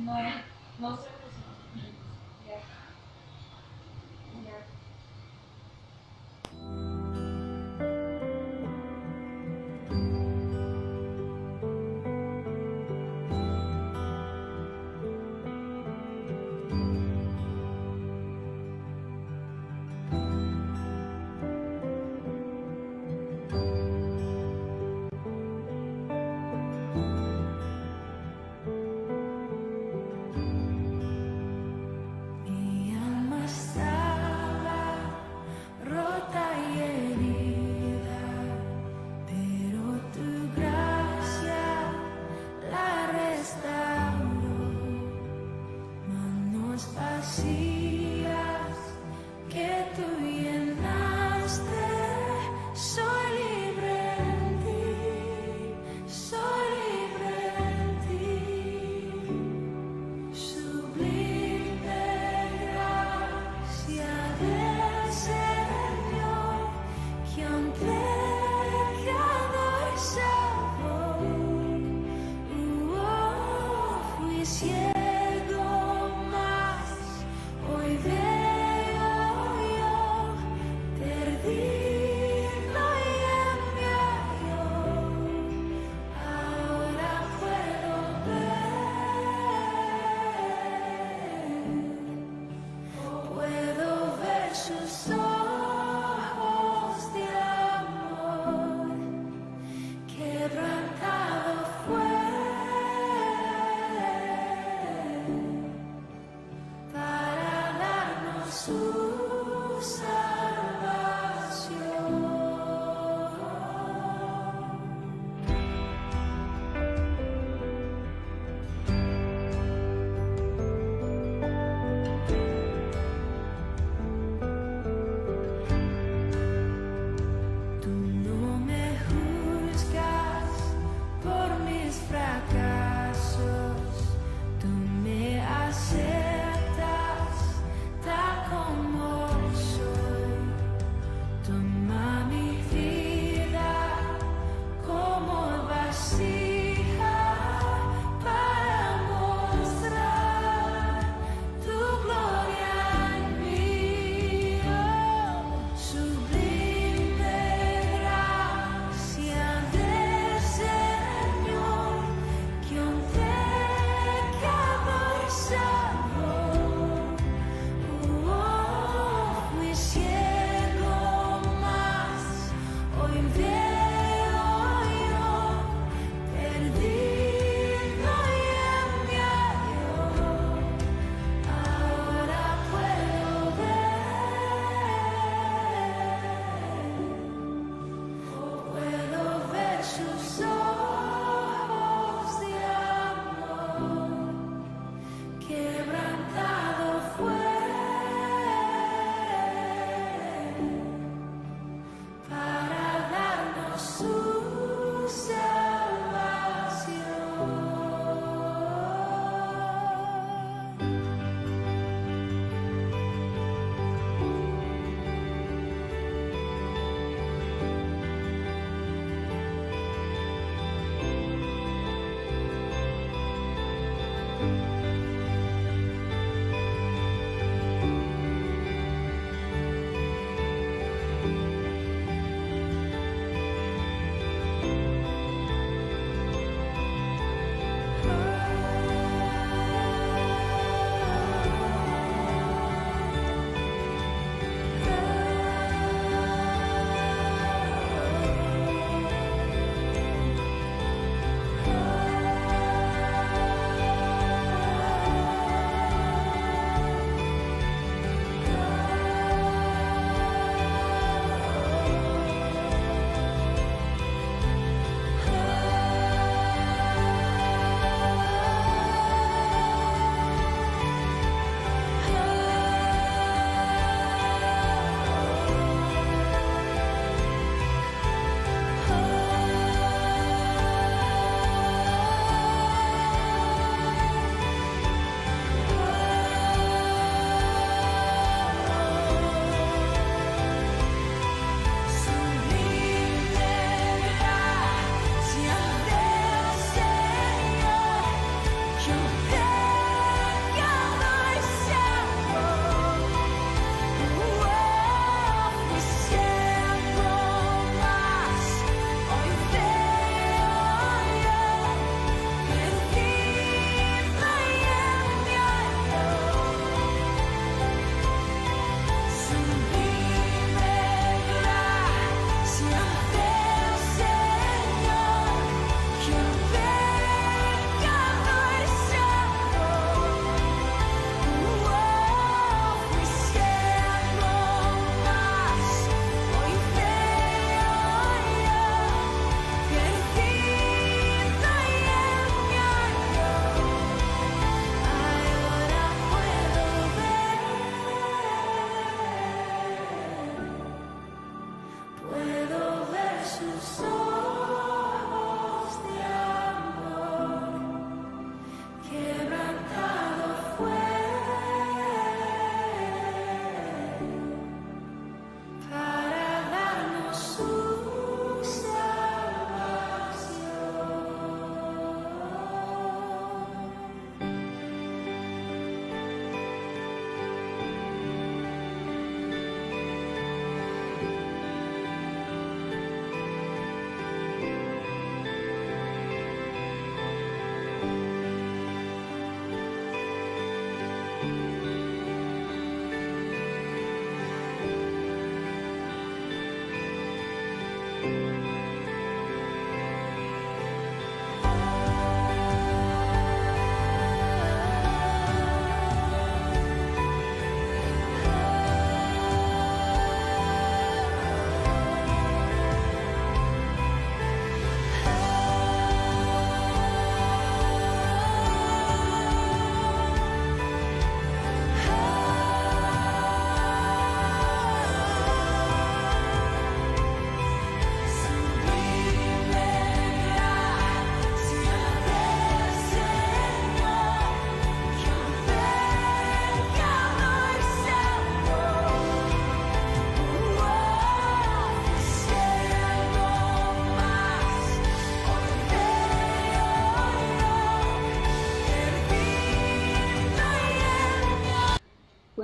no, no sé, pues no. Ya, ya.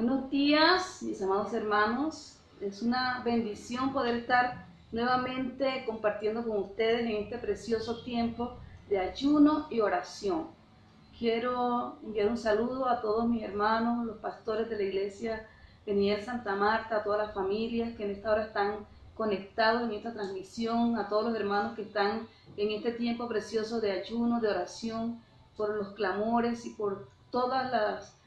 Buenos días, mis amados hermanos. Es una bendición poder estar nuevamente compartiendo con ustedes en este precioso tiempo de ayuno y oración. Quiero enviar un saludo a todos mis hermanos, los pastores de la iglesia Peniel Santa Marta, a todas las familias que en esta hora están conectados en esta transmisión, a todos los hermanos que están en este tiempo precioso de ayuno, de oración, por los clamores y por todas las...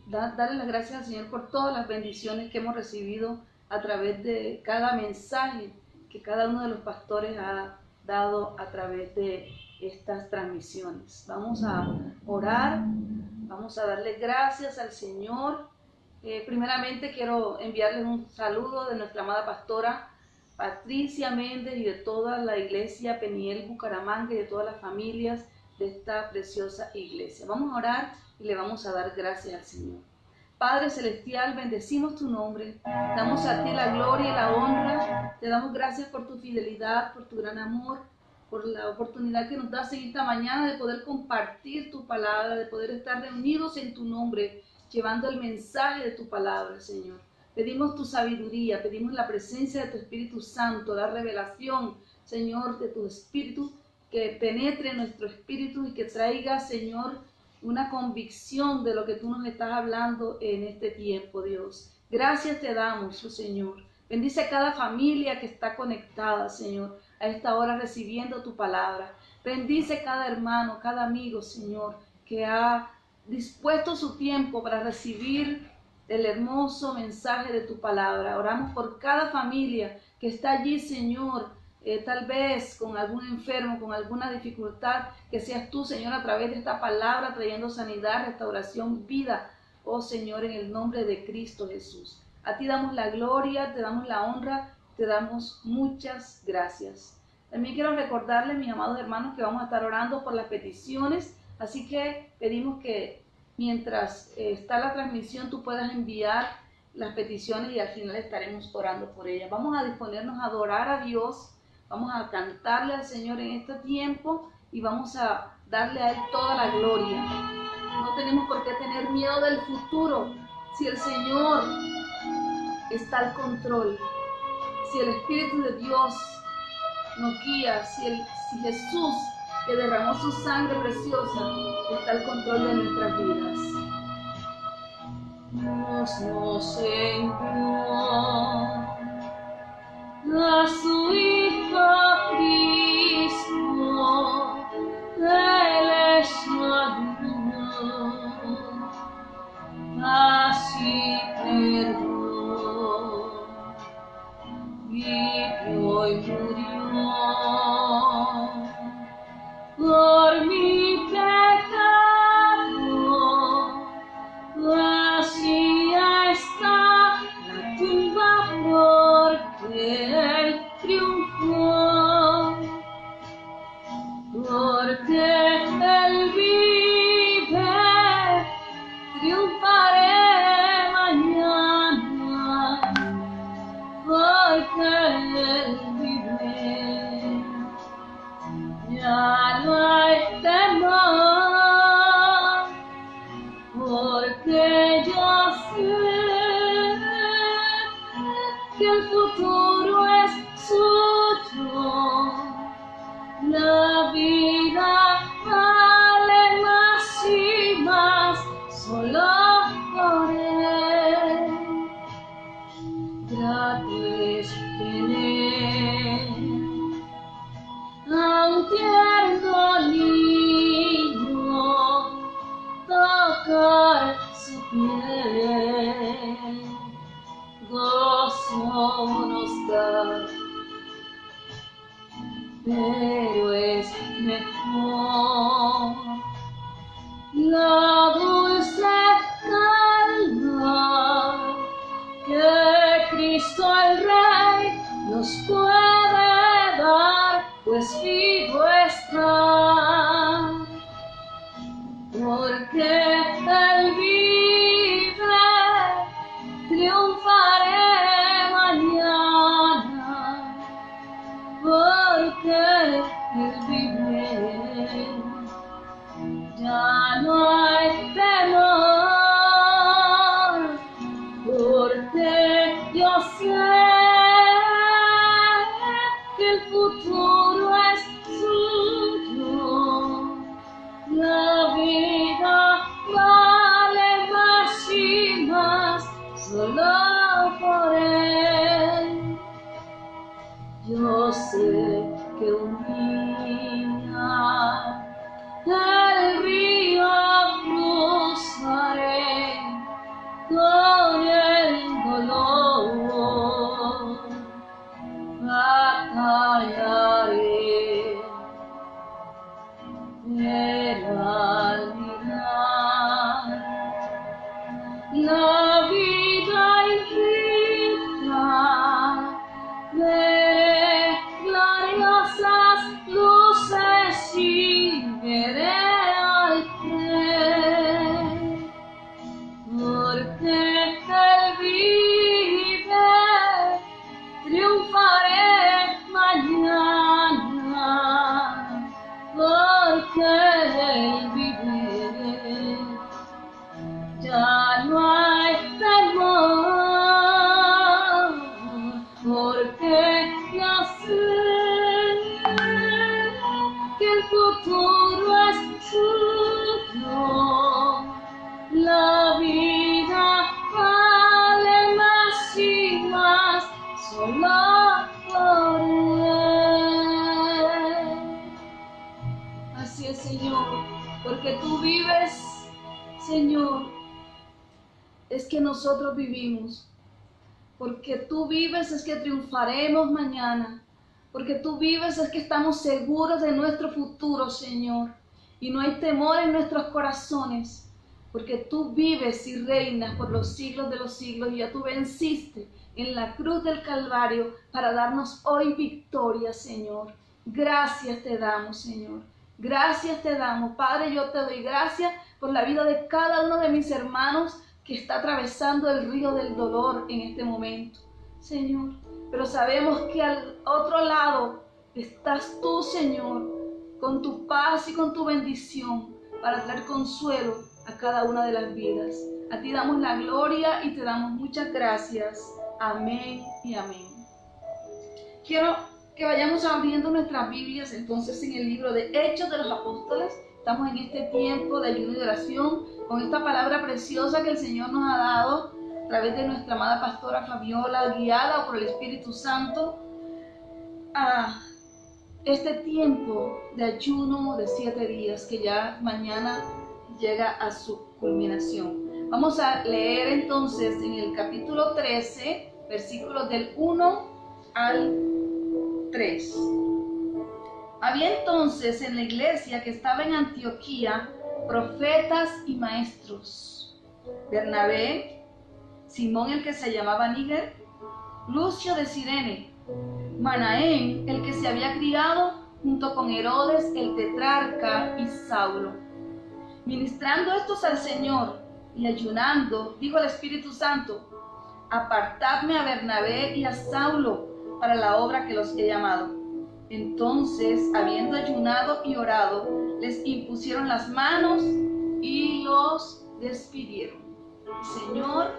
Darle las gracias al Señor por todas las bendiciones que hemos recibido a través de cada mensaje que cada uno de los pastores ha dado a través de estas transmisiones. Vamos a orar, vamos a darle gracias al Señor. Primeramente quiero enviarles un saludo de nuestra amada pastora Patricia Méndez y de toda la iglesia Peniel Bucaramanga y de todas las familias de esta preciosa iglesia. Vamos a orar y le vamos a dar gracias al Señor. Padre Celestial, bendecimos tu nombre, damos a ti la gloria y la honra, te damos gracias por tu fidelidad, por tu gran amor, por la oportunidad que nos das en esta mañana de poder compartir tu palabra, de poder estar reunidos en tu nombre, llevando el mensaje de tu palabra, Señor. Pedimos tu sabiduría, pedimos la presencia de tu Espíritu Santo, la revelación, Señor, de tu Espíritu, que penetre en nuestro espíritu y que traiga, Señor, una convicción de lo que tú nos estás hablando en este tiempo, Dios. Gracias te damos, oh Señor. Bendice a cada familia que está conectada, Señor, a esta hora recibiendo tu palabra. Bendice cada hermano, cada amigo, Señor, que ha dispuesto su tiempo para recibir el hermoso mensaje de tu palabra. Oramos por cada familia que está allí, Señor, tal vez con algún enfermo, con alguna dificultad, que seas tú, Señor, a través de esta palabra, trayendo sanidad, restauración, vida, oh Señor, en el nombre de Cristo Jesús. A ti damos la gloria, te damos la honra, te damos muchas gracias. También quiero recordarles, mis amados hermanos, que vamos a estar orando por las peticiones, así que pedimos que mientras está la transmisión tú puedas enviar las peticiones y al final estaremos orando por ellas. Vamos a disponernos a adorar a Dios. Vamos a cantarle al Señor en este tiempo y vamos a darle a Él toda la gloria. No tenemos por qué tener miedo del futuro si el Señor está al control, si el Espíritu de Dios nos guía, si Jesús, que derramó su sangre preciosa, está al control de nuestras vidas. Dios nos envió a su Hijo Cristo, Él es ayuno, así perdón, vivió y murió por mi pecado, vacía está la tumba porque Él triunfó, porque Él vive, triunfaré mañana, porque Él vive, ya no hay temor, porque yo sé que el futuro es suyo, la vida vale más y más solo por Él. Grato es tener a un tierno niño, tocar su piel, gozo nos da, pero es mejor la dulce calma que Cristo el Rey nos puede dar, pues vivo está, porque Él vive, triunfaré mañana, porque Él vive, ya no hay temor, que Él vive, ya no hay temor, porque ya sé que el futuro es suyo. La vida vale más y más solo por Él. Así es, Señor, porque tú vives, Señor, es que nosotros vivimos. Porque tú vives es que triunfaremos mañana. Porque tú vives es que estamos seguros de nuestro futuro, Señor. Y no hay temor en nuestros corazones. Porque tú vives y reinas por los siglos de los siglos. Y ya tú venciste en la cruz del Calvario para darnos hoy victoria, Señor. Gracias te damos, Señor. Gracias te damos. Padre, yo te doy gracias por la vida de cada uno de mis hermanos que está atravesando el río del dolor en este momento, Señor. Pero sabemos que al otro lado estás tú, Señor, con tu paz y con tu bendición para traer consuelo a cada una de las vidas. A ti damos la gloria y te damos muchas gracias. Amén y amén. Quiero que vayamos abriendo nuestras Biblias entonces en el libro de Hechos de los Apóstoles. Estamos en este tiempo de ayuno y oración con esta palabra preciosa que el Señor nos ha dado a través de nuestra amada pastora Fabiola, guiada por el Espíritu Santo a este tiempo de ayuno de 7 días que ya mañana llega a su culminación. Vamos a leer entonces en el capítulo 13, versículos del 1 al 3. Había entonces en la iglesia que estaba en Antioquía profetas y maestros: Bernabé, Simón el que se llamaba Níger, Lucio de Cirene, Manaén el que se había criado junto con Herodes el tetrarca y Saulo. Ministrando estos al Señor y ayunando, dijo el Espíritu Santo: apartadme a Bernabé y a Saulo para la obra que los he llamado. Entonces, habiendo ayunado y orado, les impusieron las manos y los despidieron. Señor,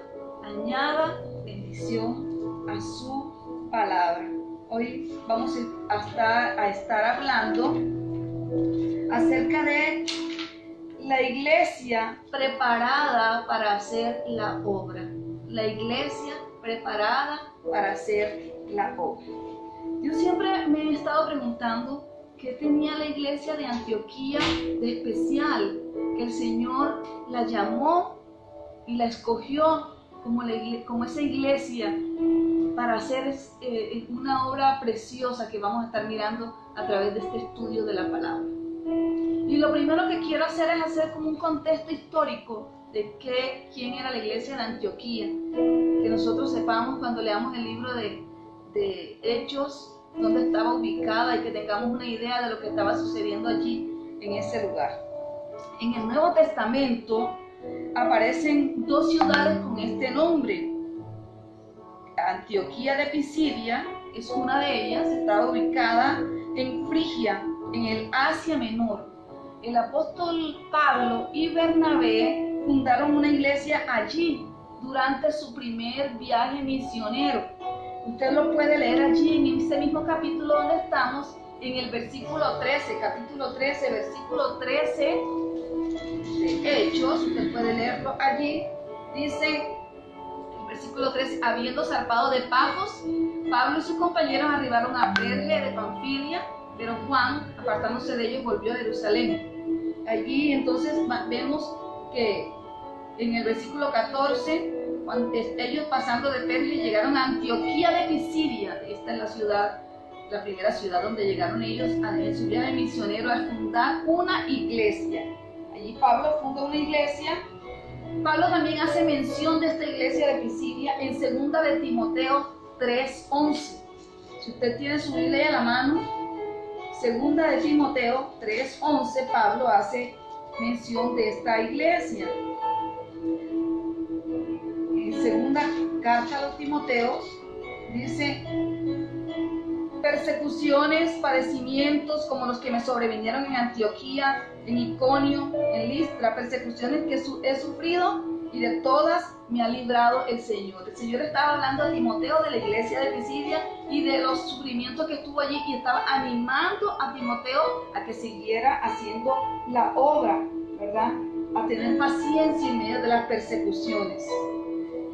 añada bendición a su palabra. Hoy vamos a estar hablando acerca de la iglesia preparada para hacer la obra. La iglesia preparada para hacer la obra. Yo siempre me he estado preguntando qué tenía la iglesia de Antioquía de especial, que el Señor la llamó y la escogió como esa iglesia para hacer una obra preciosa que vamos a estar mirando a través de este estudio de la palabra. Y lo primero que quiero hacer es hacer como un contexto histórico de quién era la iglesia de Antioquía, que nosotros sepamos cuando leamos el libro de Hechos dónde estaba ubicada y que tengamos una idea de lo que estaba sucediendo allí en ese lugar. En el Nuevo Testamento aparecen 2 ciudades con este nombre. Antioquía de Pisidia es una de ellas, estaba ubicada en Frigia, en el Asia Menor. El apóstol Pablo y Bernabé fundaron una iglesia allí durante su primer viaje misionero. Usted lo puede leer allí en ese mismo capítulo donde estamos, en el versículo 13, capítulo 13, versículo 13 de Hechos. Usted puede leerlo allí. Dice, el versículo 13, habiendo zarpado de Pafos, Pablo y sus compañeros arribaron a Perge de Panfilia, pero Juan, apartándose de ellos, volvió a Jerusalén. Allí entonces vemos que en el versículo 14, cuando ellos pasando de Perge llegaron a Antioquía de Pisidia. Esta es la ciudad, la primera ciudad donde llegaron ellos en su viaje misionero a fundar una iglesia. Allí Pablo funda una iglesia. Pablo también hace mención de esta iglesia de Pisidia en 2 de Timoteo 3:11. Si usted tiene su Biblia a la mano, 2 de Timoteo 3:11, Pablo hace mención de esta iglesia. En segunda carta a los Timoteos dice persecuciones, padecimientos como los que me sobrevinieron en Antioquía, en Iconio, en Listra, persecuciones que he sufrido y de todas me ha librado el Señor. El Señor estaba hablando a Timoteo de la iglesia de Pisidia y de los sufrimientos que estuvo allí y estaba animando a Timoteo a que siguiera haciendo la obra, ¿verdad? A tener paciencia en medio de las persecuciones.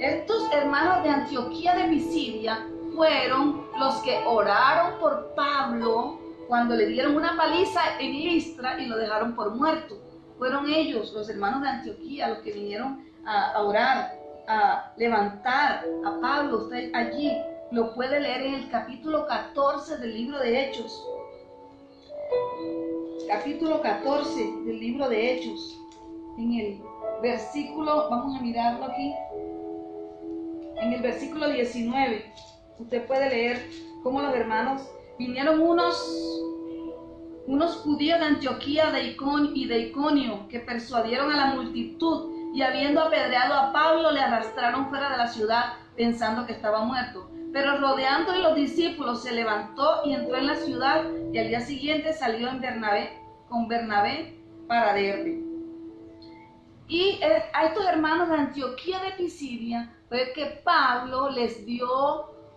Estos hermanos de Antioquía de Pisidia fueron los que oraron por Pablo cuando le dieron una paliza en Listra y lo dejaron por muerto. Fueron ellos, los hermanos de Antioquía, los que vinieron a orar, a levantar a Pablo. Usted allí lo puede leer en el capítulo 14 del libro de Hechos. Capítulo 14 del libro de Hechos. En el versículo, vamos a mirarlo aquí, en el versículo 19, usted puede leer cómo los hermanos, vinieron unos judíos de Antioquía y de Iconio que persuadieron a la multitud y habiendo apedreado a Pablo le arrastraron fuera de la ciudad pensando que estaba muerto. Pero rodeándole los discípulos se levantó y entró en la ciudad y al día siguiente salió con Bernabé para Derbe. Y a estos hermanos de Antioquía de Pisidia fue que Pablo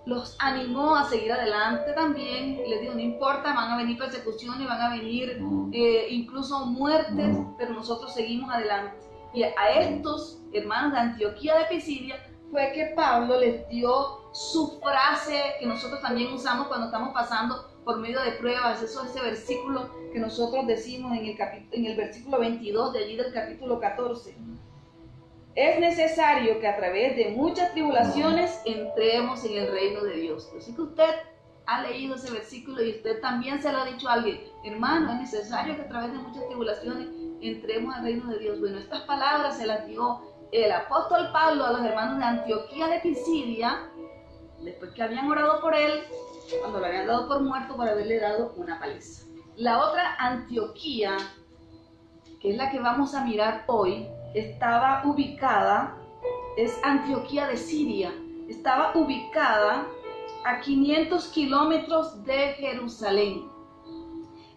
los animó a seguir adelante también. Les dijo, no importa, van a venir persecuciones, van a venir incluso muertes, pero nosotros seguimos adelante. Y a estos hermanos de Antioquía de Pisidia fue que Pablo les dio su frase que nosotros también usamos cuando estamos pasando por medio de pruebas. Eso es ese versículo que nosotros decimos en el versículo 22 de allí del capítulo 14. Es necesario que a través de muchas tribulaciones entremos en el reino de Dios. Así que usted ha leído ese versículo y usted también se lo ha dicho a alguien. Hermano, es necesario que a través de muchas tribulaciones entremos al reino de Dios. Bueno, estas palabras se las dio el apóstol Pablo a los hermanos de Antioquía de Pisidia, después que habían orado por él, cuando lo habían dado por muerto por haberle dado una paliza. La otra Antioquía, que es la que vamos a mirar hoy, estaba ubicada, es Antioquía de Siria, estaba ubicada a 500 kilómetros de Jerusalén.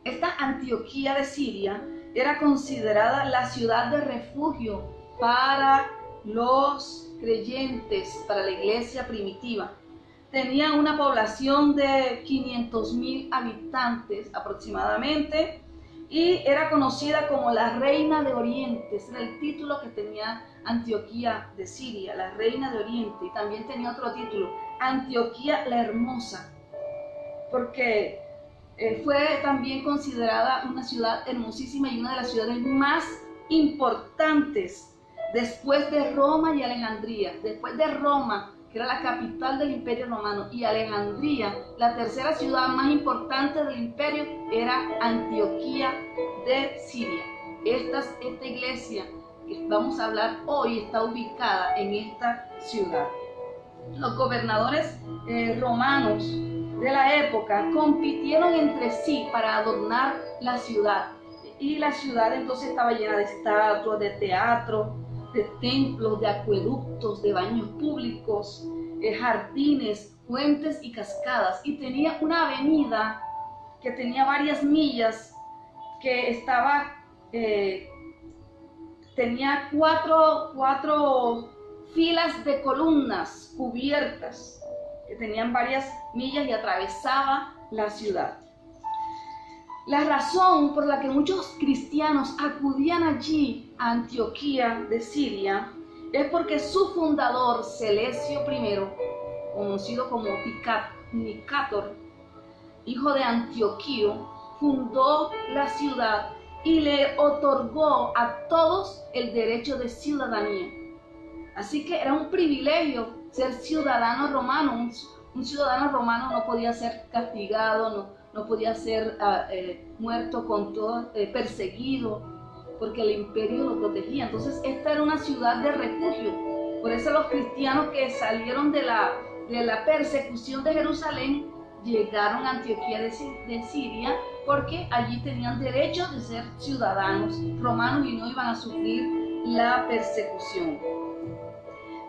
Esta Antioquía de Siria era considerada la ciudad de refugio para los creyentes, para la iglesia primitiva. Tenía una población de 500,000 habitantes aproximadamente y era conocida como la Reina de Oriente. Ese era el título que tenía Antioquía de Siria, la Reina de Oriente. Y también tenía otro título, Antioquía la Hermosa, porque fue también considerada una ciudad hermosísima y una de las ciudades más importantes después de Roma y Alejandría. Después de Roma, que era la capital del Imperio Romano, y Alejandría, la tercera ciudad más importante del imperio, era Antioquía de Siria. Esta iglesia que vamos a hablar hoy está ubicada en esta ciudad. Los gobernadores romanos de la época compitieron entre sí para adornar la ciudad. Y la ciudad entonces estaba llena de estatuas, de teatro, de templos, de acueductos, de baños públicos, jardines, fuentes y cascadas. Y tenía una avenida que tenía varias millas, que estaba, tenía cuatro filas de columnas cubiertas, que tenían varias millas y atravesaba la ciudad. La razón por la que muchos cristianos acudían allí a Antioquía de Siria es porque su fundador, Celesio I, conocido como Nicator, hijo de Antioquio, fundó la ciudad y le otorgó a todos el derecho de ciudadanía. Así que era un privilegio ser ciudadano romano. Un ciudadano romano no podía ser castigado, no podía ser muerto con todo, perseguido, porque el imperio lo protegía. Entonces esta era una ciudad de refugio. Por eso los cristianos que salieron de la persecución de Jerusalén llegaron a Antioquía de Siria, porque allí tenían derecho de ser ciudadanos romanos y no iban a sufrir la persecución.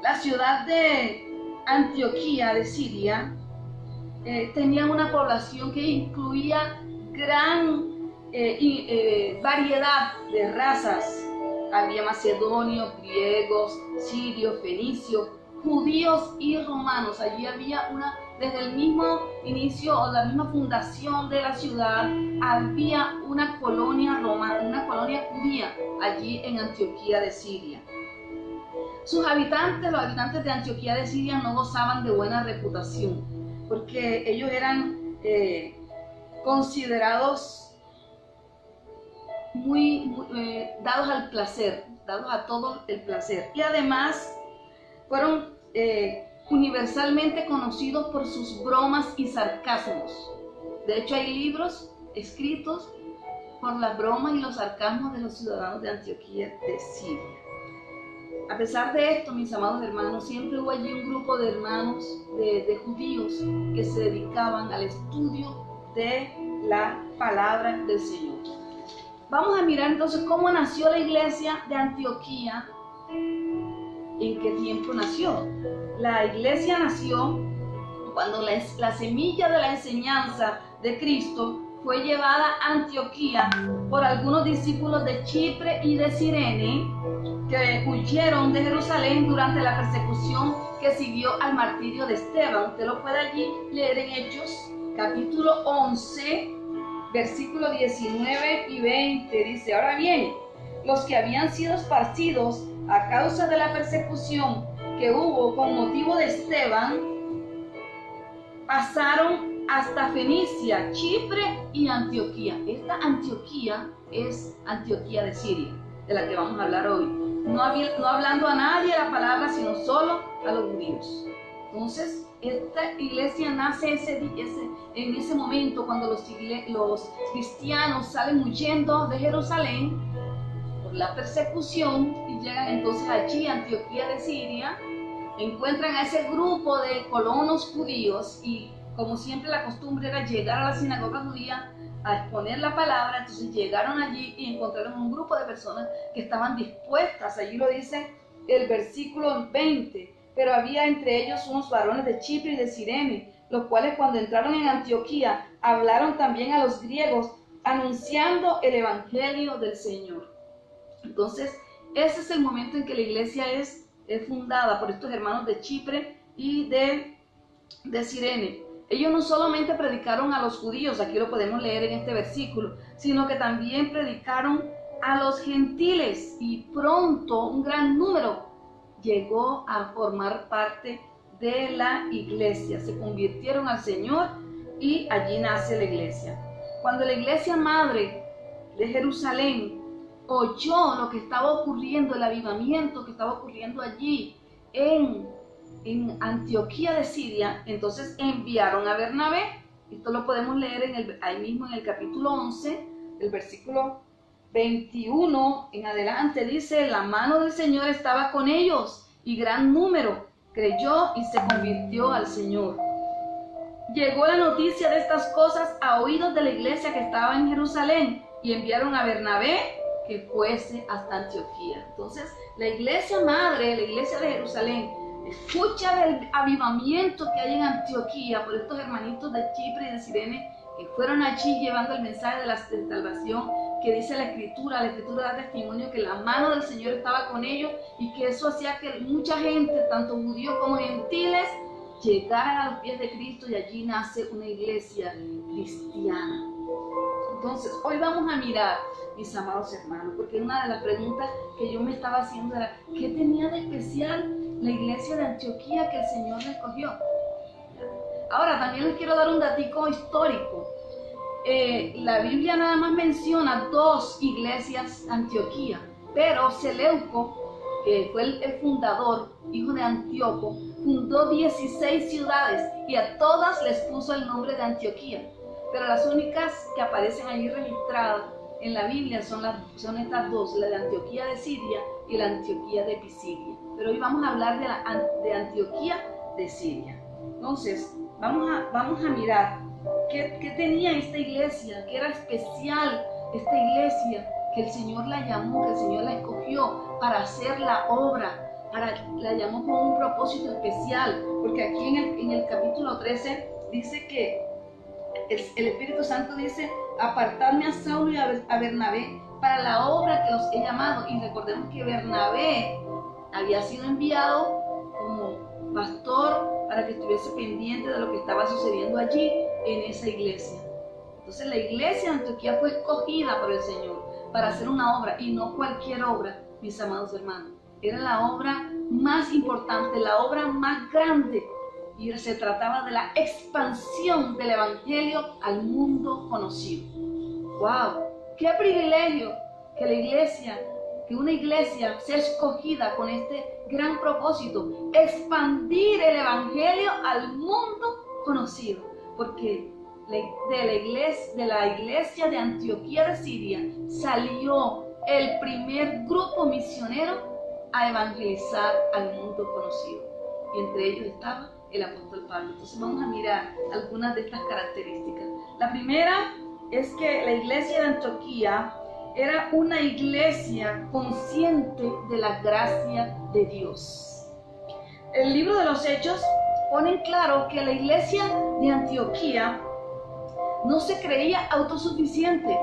La ciudad de Antioquía de Siria tenían una población que incluía gran variedad de razas. Había macedonios, griegos, sirios, fenicios, judíos y romanos. Allí había desde el mismo inicio o la misma fundación de la ciudad, había una colonia romana, una colonia judía allí en Antioquía de Siria. Los habitantes de Antioquía de Siria no gozaban de buena reputación, porque ellos eran considerados muy dados al placer, dados a todo el placer. Y además fueron universalmente conocidos por sus bromas y sarcasmos. De hecho, hay libros escritos por las bromas y los sarcasmos de los ciudadanos de Antioquía de Siria. A pesar de esto, mis amados hermanos, siempre hubo allí un grupo de hermanos, de judíos, que se dedicaban al estudio de la palabra del Señor. Vamos a mirar entonces cómo nació la iglesia de Antioquía. ¿En qué tiempo nació? La iglesia nació cuando la semilla de la enseñanza de Cristo fue llevada a Antioquía por algunos discípulos de Chipre y de Cirene que huyeron de Jerusalén durante la persecución que siguió al martirio de Esteban. Usted lo puede allí leer en Hechos, capítulo 11, versículos 19 y 20. Dice: ahora bien, los que habían sido esparcidos a causa de la persecución que hubo con motivo de Esteban, pasaron hasta Fenicia, Chipre y Antioquía. Esta Antioquía es Antioquía de Siria, de la que vamos a hablar hoy. No hablando a nadie la palabra, sino solo a los judíos. Entonces, esta iglesia nace en ese momento cuando los cristianos salen huyendo de Jerusalén por la persecución y llegan entonces allí a Antioquía de Siria, encuentran a ese grupo de colonos judíos y, como siempre, la costumbre era llegar a la sinagoga judía a exponer la palabra. Entonces llegaron allí y encontraron un grupo de personas que estaban dispuestas. Allí lo dice el versículo 20: pero había entre ellos unos varones de Chipre y de Cirene, los cuales cuando entraron en Antioquía hablaron también a los griegos, anunciando el evangelio del Señor. Entonces ese es el momento en que la iglesia es fundada por estos hermanos de Chipre y de Cirene. Ellos no solamente predicaron a los judíos, aquí lo podemos leer en este versículo, sino que también predicaron a los gentiles, y pronto un gran número llegó a formar parte de la iglesia. Se convirtieron al Señor y allí nace la iglesia. Cuando la iglesia madre de Jerusalén oyó lo que estaba ocurriendo, el avivamiento que estaba ocurriendo allí en Antioquía de Siria, entonces enviaron a Bernabé. Esto lo podemos leer ahí mismo en el capítulo 11, el versículo 21 en adelante. Dice: la mano del Señor estaba con ellos y gran número creyó y se convirtió al Señor. Llegó la noticia de estas cosas a oídos de la iglesia que estaba en Jerusalén y enviaron a Bernabé que fuese hasta Antioquía. Entonces la iglesia madre, la iglesia de Jerusalén, escucha del avivamiento que hay en Antioquía por estos hermanitos de Chipre y de Cirene que fueron allí llevando el mensaje de la salvación que dice la Escritura. La Escritura da testimonio que la mano del Señor estaba con ellos y que eso hacía que mucha gente, tanto judíos como gentiles, llegaran a los pies de Cristo, y allí nace una iglesia cristiana. Entonces, hoy vamos a mirar, mis amados hermanos, porque una de las preguntas que yo me estaba haciendo era: ¿qué tenía de especial la iglesia de Antioquía que el Señor le escogió? Ahora, también les quiero dar un datico histórico. La Biblia nada más menciona 2 iglesias Antioquía, pero Seleuco, que fue el fundador, hijo de Antíoco, fundó 16 ciudades y a todas les puso el nombre de Antioquía. Pero las únicas que aparecen allí registradas en la Biblia son estas 2, la de Antioquía de Siria y la Antioquía de Pisidia. Pero hoy vamos a hablar de Antioquía de Siria. Entonces, vamos a mirar qué tenía esta iglesia, qué era especial esta iglesia, que el Señor la llamó, que el Señor la escogió para hacer la obra, la llamó con un propósito especial, porque aquí en el capítulo 13 dice que el Espíritu Santo dice, apartarme a Saulo y a Bernabé para la obra que los he llamado. Y recordemos que Bernabé había sido enviado como pastor para que estuviese pendiente de lo que estaba sucediendo allí en esa iglesia. Entonces la iglesia de Antioquía fue escogida por el Señor para hacer una obra, y no cualquier obra, mis amados hermanos. Era la obra más importante, la obra más grande, y se trataba de la expansión del Evangelio al mundo conocido. ¡Wow! ¡Qué privilegio que una iglesia sea escogida con este gran propósito! Expandir el Evangelio al mundo conocido. Porque de la iglesia de Antioquía de Siria salió el primer grupo misionero a evangelizar al mundo conocido. Y entre ellos estaba el apóstol Pablo. Entonces vamos a mirar algunas de estas características. La primera es que la iglesia de Antioquía era una iglesia consciente de la gracia de Dios. El libro de los Hechos pone en claro que la iglesia de Antioquía no se creía autosuficiente.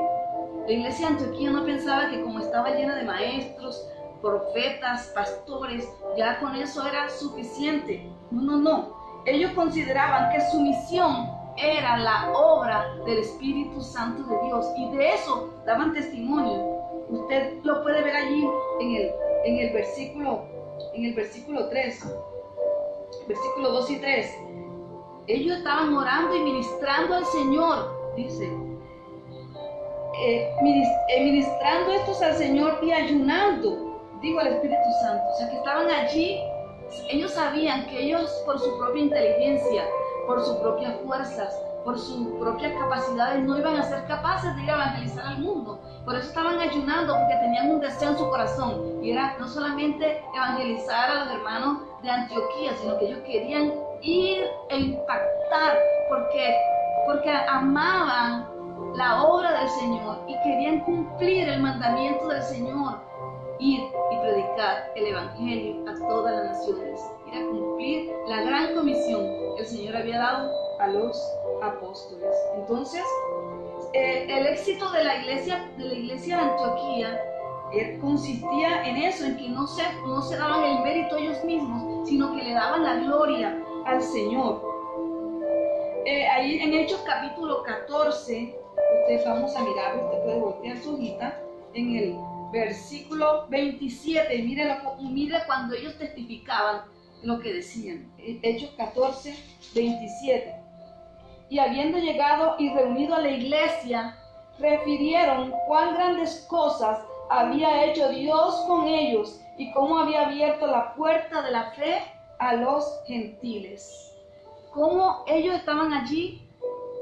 La iglesia de Antioquía no pensaba que como estaba llena de maestros, profetas, pastores, ya con eso era suficiente. No. Ellos consideraban que su misión era la obra del Espíritu Santo de Dios, y de eso daban testimonio. Usted lo puede ver allí en el versículo 3, versículo 2 y 3. Ellos estaban orando y ministrando al Señor, dice, ministrando estos al Señor y ayunando, digo, al Espíritu Santo. O sea, que estaban allí. Ellos sabían que ellos, por su propia inteligencia, por sus propias fuerzas, por sus propias capacidades, no iban a ser capaces de ir a evangelizar al mundo. Por eso estaban ayunando, porque tenían un deseo en su corazón, y era no solamente evangelizar a los hermanos de Antioquía, sino que ellos querían ir e impactar, porque amaban la obra del Señor y querían cumplir el mandamiento del Señor: ir y predicar el Evangelio a todas las naciones, ir a cumplir la gran comisión que el Señor había dado a los apóstoles. Entonces, el éxito de la iglesia de Antioquía consistía en eso, en que no se daban el mérito ellos mismos, sino que le daban la gloria al Señor. Ahí en Hechos capítulo 14, ustedes vamos a mirar, usted puede voltear su hojita, en el versículo 27, mire cuando ellos testificaban lo que decían. Hechos 14, 27. Y habiendo llegado y reunido a la iglesia, refirieron cuán grandes cosas había hecho Dios con ellos y cómo había abierto la puerta de la fe a los gentiles. Cómo ellos estaban allí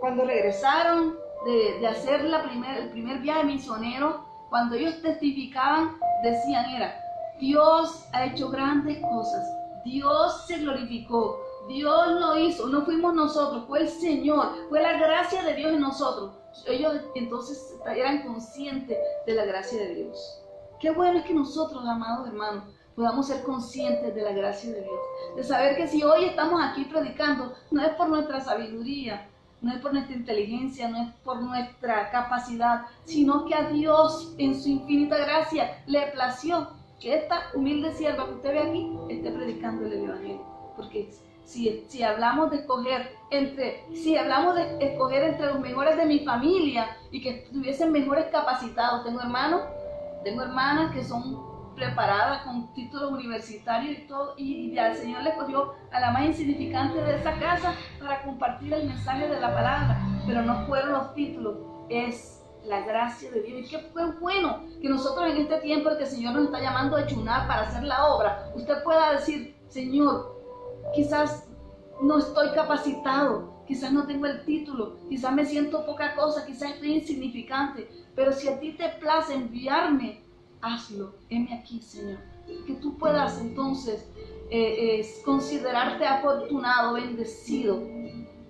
cuando regresaron de hacer el primer viaje misionero. Cuando ellos testificaban, decían Dios ha hecho grandes cosas, Dios se glorificó, Dios lo hizo, no fuimos nosotros, fue el Señor, fue la gracia de Dios en nosotros. Ellos entonces eran conscientes de la gracia de Dios. Qué bueno es que nosotros, amados hermanos, podamos ser conscientes de la gracia de Dios, de saber que si hoy estamos aquí predicando, no es por nuestra sabiduría, no es por nuestra inteligencia, no es por nuestra capacidad, sino que a Dios en su infinita gracia le plació que esta humilde sierva que usted ve aquí esté predicando el Evangelio. Porque si hablamos de escoger entre los mejores de mi familia y que estuviesen mejores capacitados, tengo hermanas que son preparadas con títulos universitarios y todo, y el Señor le escogió a la más insignificante de esa casa para compartir el mensaje de la palabra, pero no fueron los títulos, es la gracia de Dios. Y qué bueno que nosotros en este tiempo en que el Señor nos está llamando a ayunar para hacer la obra, usted pueda decir: Señor, quizás no estoy capacitado, quizás no tengo el título, quizás me siento poca cosa, quizás estoy insignificante, pero si a ti te place enviarme, hazlo, heme aquí, Señor. Que tú puedas entonces considerarte afortunado, bendecido,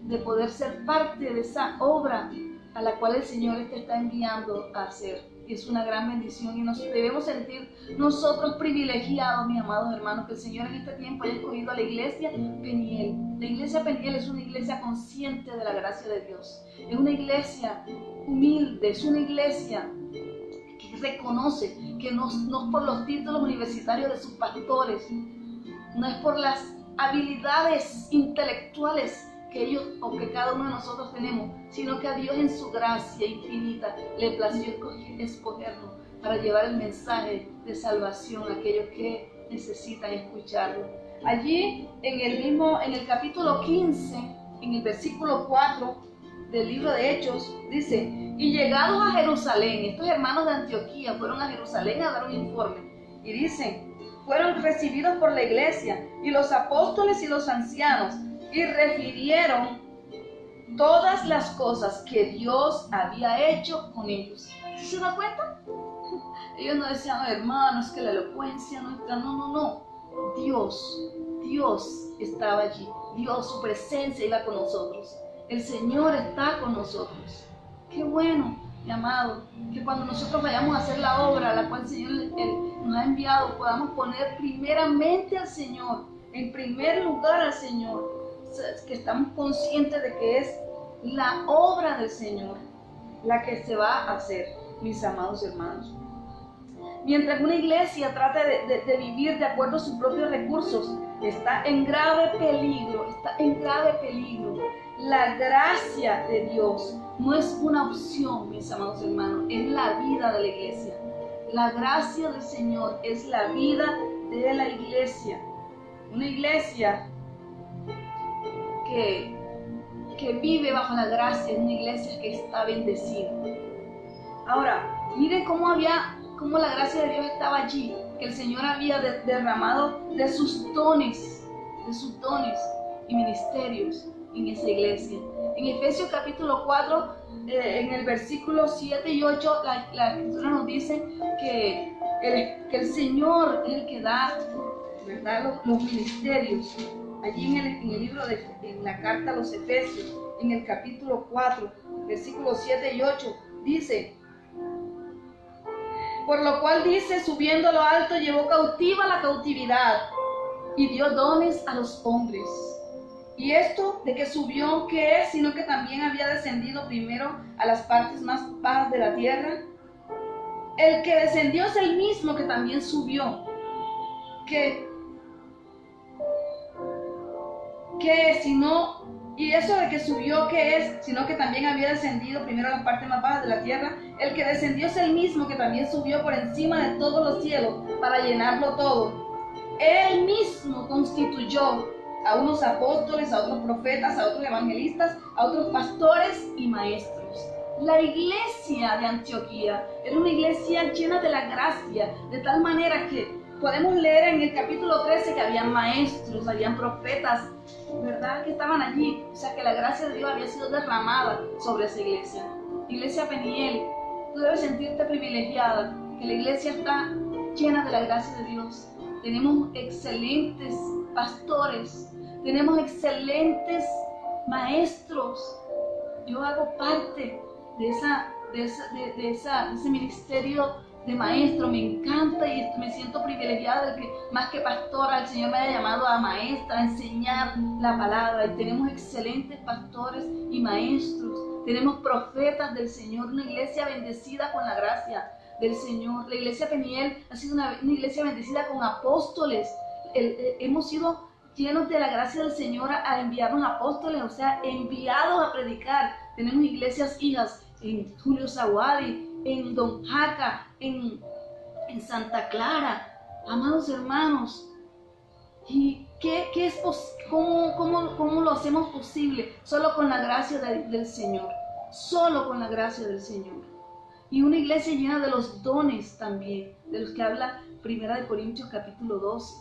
de poder ser parte de esa obra a la cual el Señor te está enviando a hacer. es una gran bendición y nos debemos sentir nosotros privilegiados, mis amados hermanos, que el Señor en este tiempo haya escogido a la iglesia Peniel. La iglesia Peniel es una iglesia consciente de la gracia de Dios, es una iglesia humilde, es una iglesia que reconoce que no es por los títulos universitarios de sus pastores, no es por las habilidades intelectuales que ellos o que cada uno de nosotros tenemos, sino que a Dios en su gracia infinita le plació escogernos para llevar el mensaje de salvación a aquellos que necesitan escucharlo. Allí en el capítulo 15, en el versículo 4 del libro de Hechos, dice: y llegados a Jerusalén, estos hermanos de Antioquía fueron a Jerusalén a dar un informe, y dicen: fueron recibidos por la iglesia y los apóstoles y los ancianos, y refirieron todas las cosas que Dios había hecho con ellos. ¿Sí se da cuenta? Ellos no decían: hermanos, que la elocuencia nuestra, no. Dios estaba allí. Dios, su presencia iba con nosotros. El Señor está con nosotros. Qué bueno, mi amado, que cuando nosotros vayamos a hacer la obra a la cual el Señor nos ha enviado, podamos poner primeramente al Señor, en primer lugar al Señor, que estamos conscientes de que es la obra del Señor la que se va a hacer, mis amados hermanos. Mientras una iglesia trata de vivir de acuerdo a sus propios recursos, está en grave peligro. La gracia de Dios no es una opción, mis amados hermanos, es la vida de la iglesia. La gracia del Señor es la vida de la iglesia. Una iglesia que vive bajo la gracia, es una iglesia que está bendecida. Ahora, miren cómo la gracia de Dios estaba allí, que el Señor había derramado de sus dones y ministerios en esa iglesia. En Efesios capítulo 4, en el versículo 7 y 8, la escritura nos dice que el Señor es el que da, ¿verdad?, los ministerios. Allí en el libro en la carta a los Efesios, en el capítulo 4, versículos 7 y 8, dice: por lo cual dice, subiendo a lo alto, llevó cautiva la cautividad y dio dones a los hombres. Y esto de que subió, ¿qué es? Sino que también había descendido primero a las partes más bajas de la tierra. El que descendió es el mismo que también subió. Y eso de que subió, ¿qué es? Sino que también había descendido primero a las partes más bajas de la tierra. El que descendió es el mismo que también subió por encima de todos los cielos para llenarlo todo. Él mismo constituyó a unos apóstoles, a otros profetas, a otros evangelistas, a otros pastores y maestros. La iglesia de Antioquía era una iglesia llena de la gracia, de tal manera que podemos leer en el capítulo 13 que habían maestros, habían profetas, ¿verdad?, que estaban allí. O sea, que la gracia de Dios había sido derramada sobre esa iglesia. Iglesia Peniel, tú debes sentirte privilegiada, que la iglesia está llena de la gracia de Dios. Tenemos excelentes pastores, tenemos excelentes maestros. Yo hago parte de ese ministerio de maestro, me encanta y me siento privilegiada de que más que pastora el Señor me haya llamado a maestra, a enseñar la palabra. Y tenemos excelentes pastores y maestros, tenemos profetas del Señor, una iglesia bendecida con la gracia del Señor. La iglesia Peniel ha sido una iglesia bendecida con apóstoles. Hemos sido llenos de la gracia del Señor a enviarnos apóstoles, o sea, enviados a predicar. Tenemos iglesias hijas en Julio Zaguadi, en Don Jaca, en Santa Clara, amados hermanos. ¿Y cómo lo hacemos posible? Solo con la gracia del Señor, solo con la gracia del Señor. Y una iglesia llena de los dones también, de los que habla 1 Corintios capítulo 12,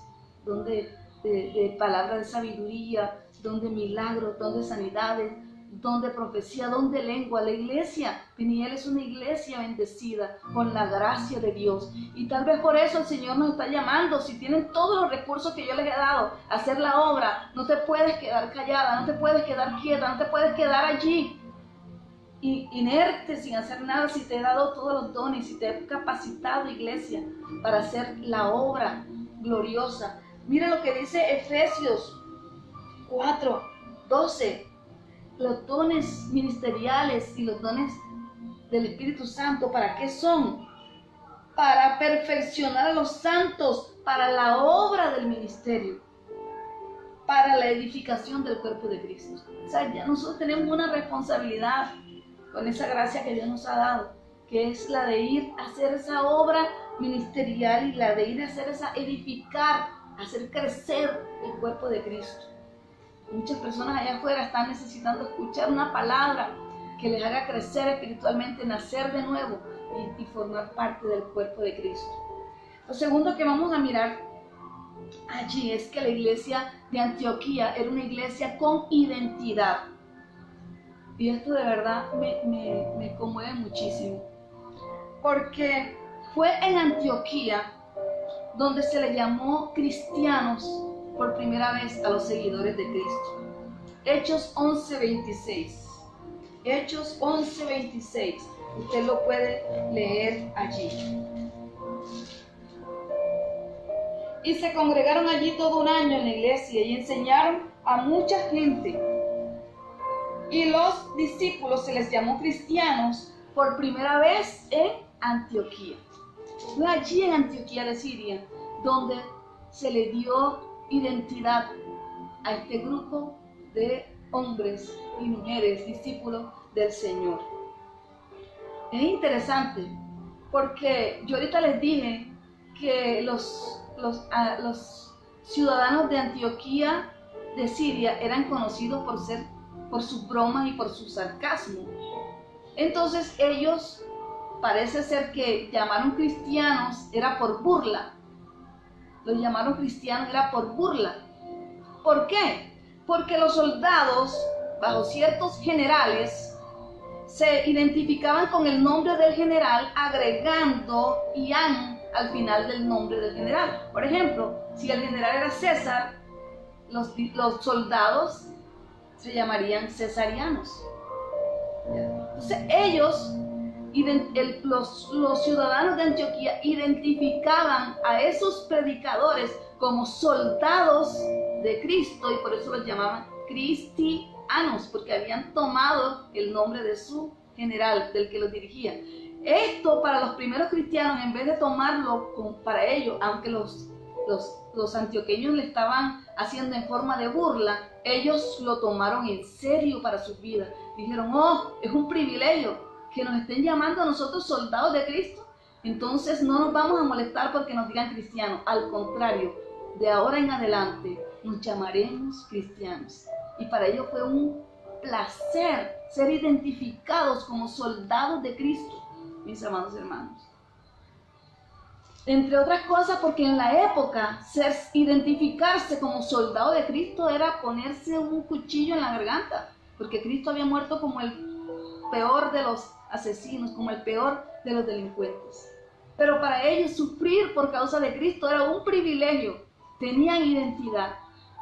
donde de palabra de sabiduría, don de milagros, don de sanidades, don de profecía, don de lengua. La iglesia Peniel es una iglesia bendecida con la gracia de Dios. Y tal vez por eso el Señor nos está llamando. Si tienen todos los recursos que yo les he dado a hacer la obra, no te puedes quedar callada, no te puedes quedar quieta, no te puedes quedar allí. inerte sin hacer nada si te he dado todos los dones, si te he capacitado, iglesia, para hacer la obra gloriosa? Mira lo que dice Efesios 4:12. Los dones ministeriales y los dones del Espíritu Santo, ¿para qué son? Para perfeccionar a los santos, para la obra del ministerio, para la edificación del cuerpo de Cristo. O sea, ya nosotros tenemos una responsabilidad con esa gracia que Dios nos ha dado, que es la de ir a hacer esa obra ministerial y la de ir a hacer esa edificar, hacer crecer el cuerpo de Cristo. Muchas personas allá afuera están necesitando escuchar una palabra que les haga crecer espiritualmente, nacer de nuevo y formar parte del cuerpo de Cristo. Lo segundo que vamos a mirar allí es que la iglesia de Antioquía era una iglesia con identidad. Y esto de verdad me conmueve muchísimo, porque fue en Antioquía donde se le llamó cristianos por primera vez a los seguidores de Cristo. Hechos 11:26. Hechos 11:26. Usted lo puede leer allí. Y se congregaron allí todo un año en la iglesia y enseñaron a mucha gente. Y los discípulos se les llamó cristianos por primera vez en Antioquía. Fue allí en Antioquía de Siria donde se le dio identidad a este grupo de hombres y mujeres, discípulos del Señor. Es interesante porque yo ahorita les dije que los ciudadanos de Antioquía de Siria eran conocidos por sus bromas y por su sarcasmo. Entonces ellos, parece ser que llamaron cristianos era por burla. Los llamaron cristianos era por burla. ¿Por qué? Porque los soldados, bajo ciertos generales, se identificaban con el nombre del general agregando ian al final del nombre del general. Por ejemplo, si el general era César, los soldados se llamarían cesarianos. Entonces ellos, los ciudadanos de Antioquía, identificaban a esos predicadores como soldados de Cristo y por eso los llamaban cristianos, porque habían tomado el nombre de su general, del que los dirigía. Esto para los primeros cristianos, en vez de tomarlo para ellos, aunque los antioqueños le estaban haciendo en forma de burla, ellos lo tomaron en serio para sus vidas. Dijeron, oh, es un privilegio que nos estén llamando a nosotros soldados de Cristo. Entonces no nos vamos a molestar porque nos digan cristianos. Al contrario, de ahora en adelante nos llamaremos cristianos. Y para ellos fue un placer ser identificados como soldados de Cristo, mis amados hermanos. Entre otras cosas porque en la época identificarse como soldado de Cristo era ponerse un cuchillo en la garganta, porque Cristo había muerto como el peor de los asesinos, como el peor de los delincuentes. Pero para ellos sufrir por causa de Cristo era un privilegio. Tenían identidad,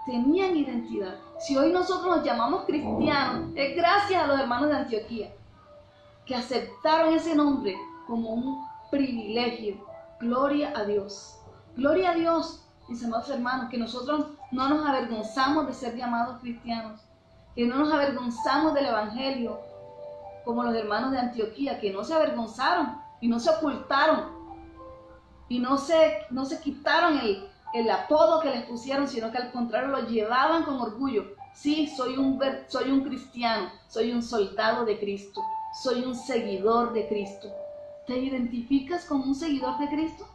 tenían identidad. Si hoy nosotros nos llamamos cristianos, es gracias a los hermanos de Antioquía, que aceptaron ese nombre como un privilegio. Gloria a Dios. Gloria a Dios, mis amados hermanos, que nosotros no nos avergonzamos de ser llamados cristianos, que no nos avergonzamos del Evangelio, como los hermanos de Antioquía, que no se avergonzaron y no se ocultaron y no se quitaron el apodo que les pusieron, sino que al contrario lo llevaban con orgullo. Sí, soy un cristiano, soy un soldado de Cristo, soy un seguidor de Cristo. ¿Te identificas como un seguidor de Cristo?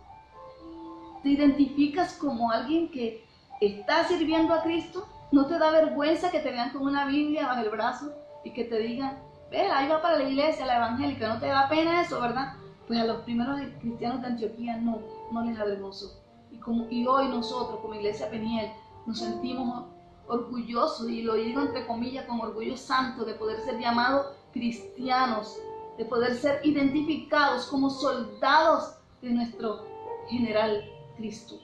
¿Te identificas como alguien que está sirviendo a Cristo? ¿No te da vergüenza que te vean con una Biblia bajo el brazo y que te digan, ve, ahí va para la iglesia, la evangélica? ¿No te da pena eso, verdad? Pues a los primeros cristianos de Antioquía no les avergonzó. Y hoy nosotros, como Iglesia Peniel, nos sentimos orgullosos, y lo digo entre comillas con orgullo santo, de poder ser llamados cristianos, de poder ser identificados como soldados de nuestro general Cristo.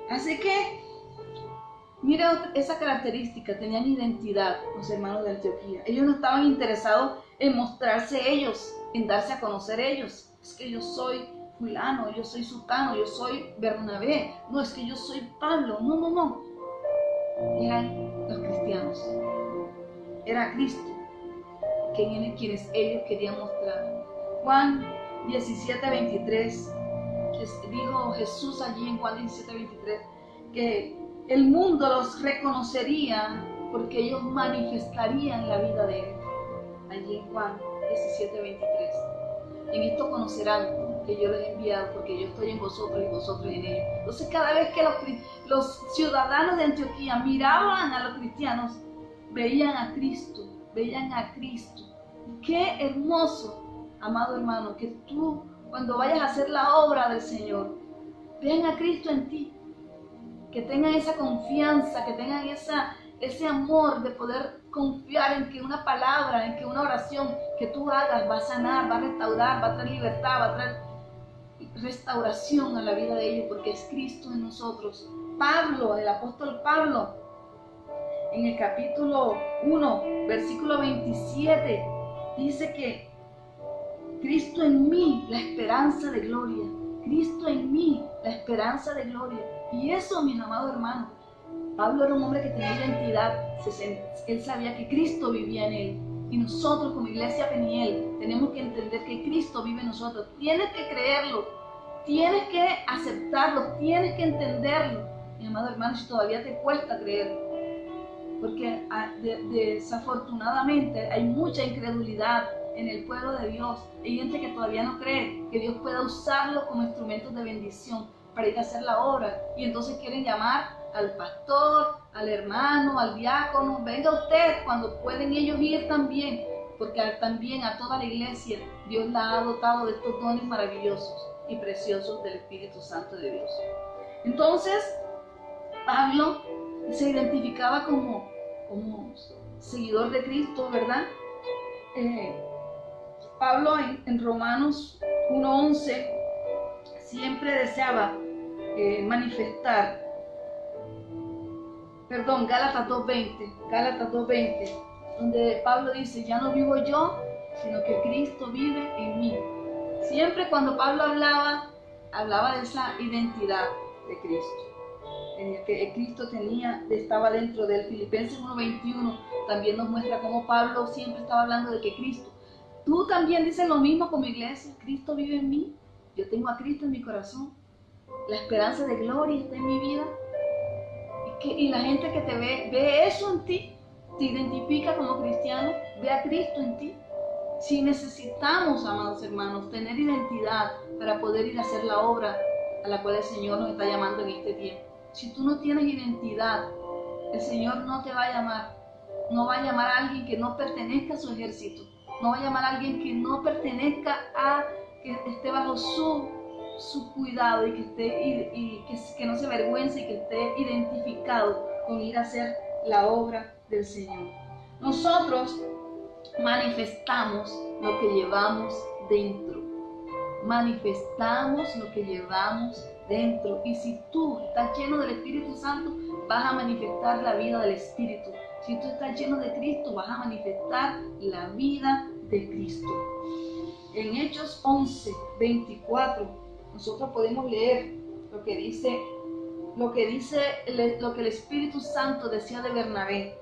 Así que Mira esa característica, tenían identidad los hermanos de Antioquía. Ellos no estaban interesados en mostrarse ellos, en darse a conocer ellos. Es que yo soy fulano, yo soy sutano, yo soy Bernabé. No, es que yo soy Pablo. No, no, no. Eran los cristianos. Era Cristo quienes ellos querían mostrar. Juan 17:23, dijo Jesús allí en Juan 17:23, que el mundo los reconocería porque ellos manifestarían la vida de Él. Allí en Juan 17:23. En esto conocerán que yo les he enviado porque yo estoy en vosotros y vosotros en ellos. Entonces cada vez que los ciudadanos de Antioquía miraban a los cristianos, veían a Cristo, veían a Cristo. Qué hermoso, amado hermano, que tú cuando vayas a hacer la obra del Señor, vean a Cristo en ti. Que tengan esa confianza, que tengan ese amor de poder confiar en que una palabra, en que una oración que tú hagas va a sanar, va a restaurar, va a traer libertad, va a traer restauración a la vida de ellos, porque es Cristo en nosotros. Pablo, el apóstol Pablo, en el capítulo 1, versículo 27, dice que Cristo en mí, la esperanza de gloria. Cristo en mí, la esperanza de gloria. Y eso, mis amados hermanos, Pablo era un hombre que tenía identidad. Él sabía que Cristo vivía en él. Y nosotros como iglesia Peniel tenemos que entender que Cristo vive en nosotros. Tienes que creerlo, tienes que aceptarlo, tienes que entenderlo. Mi amado hermano, si todavía te cuesta creer, porque desafortunadamente hay mucha incredulidad en el pueblo de Dios. Hay gente que todavía no cree que Dios pueda usarlo como instrumentos de bendición para ir a hacer la obra, y entonces quieren llamar al pastor, al hermano, al diácono, venga usted, cuando pueden ellos ir también, porque también a toda la iglesia Dios la ha dotado de estos dones maravillosos y preciosos del Espíritu Santo de Dios. Entonces Pablo se identificaba como seguidor de Cristo, ¿verdad? Pablo en Romanos 1:11 siempre deseaba manifestar, Gálatas 2:20, donde Pablo dice, ya no vivo yo, sino que Cristo vive en mí. Siempre cuando Pablo hablaba de esa identidad de Cristo, que Cristo estaba dentro de él. Filipenses 1:21 también nos muestra cómo Pablo siempre estaba hablando de que Cristo. Tú también dices lo mismo como iglesia, Cristo vive en mí, yo tengo a Cristo en mi corazón, la esperanza de gloria está en mi vida, y la gente que te ve eso en ti, te identifica como cristiano, ve a Cristo en ti. Si necesitamos, amados hermanos, tener identidad para poder ir a hacer la obra a la cual el Señor nos está llamando en este tiempo. Si tú no tienes identidad, el Señor no te va a llamar, no va a llamar a alguien que no pertenezca a su ejército, no va a llamar a alguien que no pertenezca que esté bajo su cuidado y que no se avergüence y que esté identificado con ir a hacer la obra del Señor. Nosotros manifestamos lo que llevamos dentro. Manifestamos lo que llevamos dentro. Y si tú estás lleno del Espíritu Santo, vas a manifestar la vida del Espíritu. Si tú estás lleno de Cristo, vas a manifestar la vida de Cristo. En Hechos 11:24, nosotros podemos leer lo que el Espíritu Santo decía de Bernabé,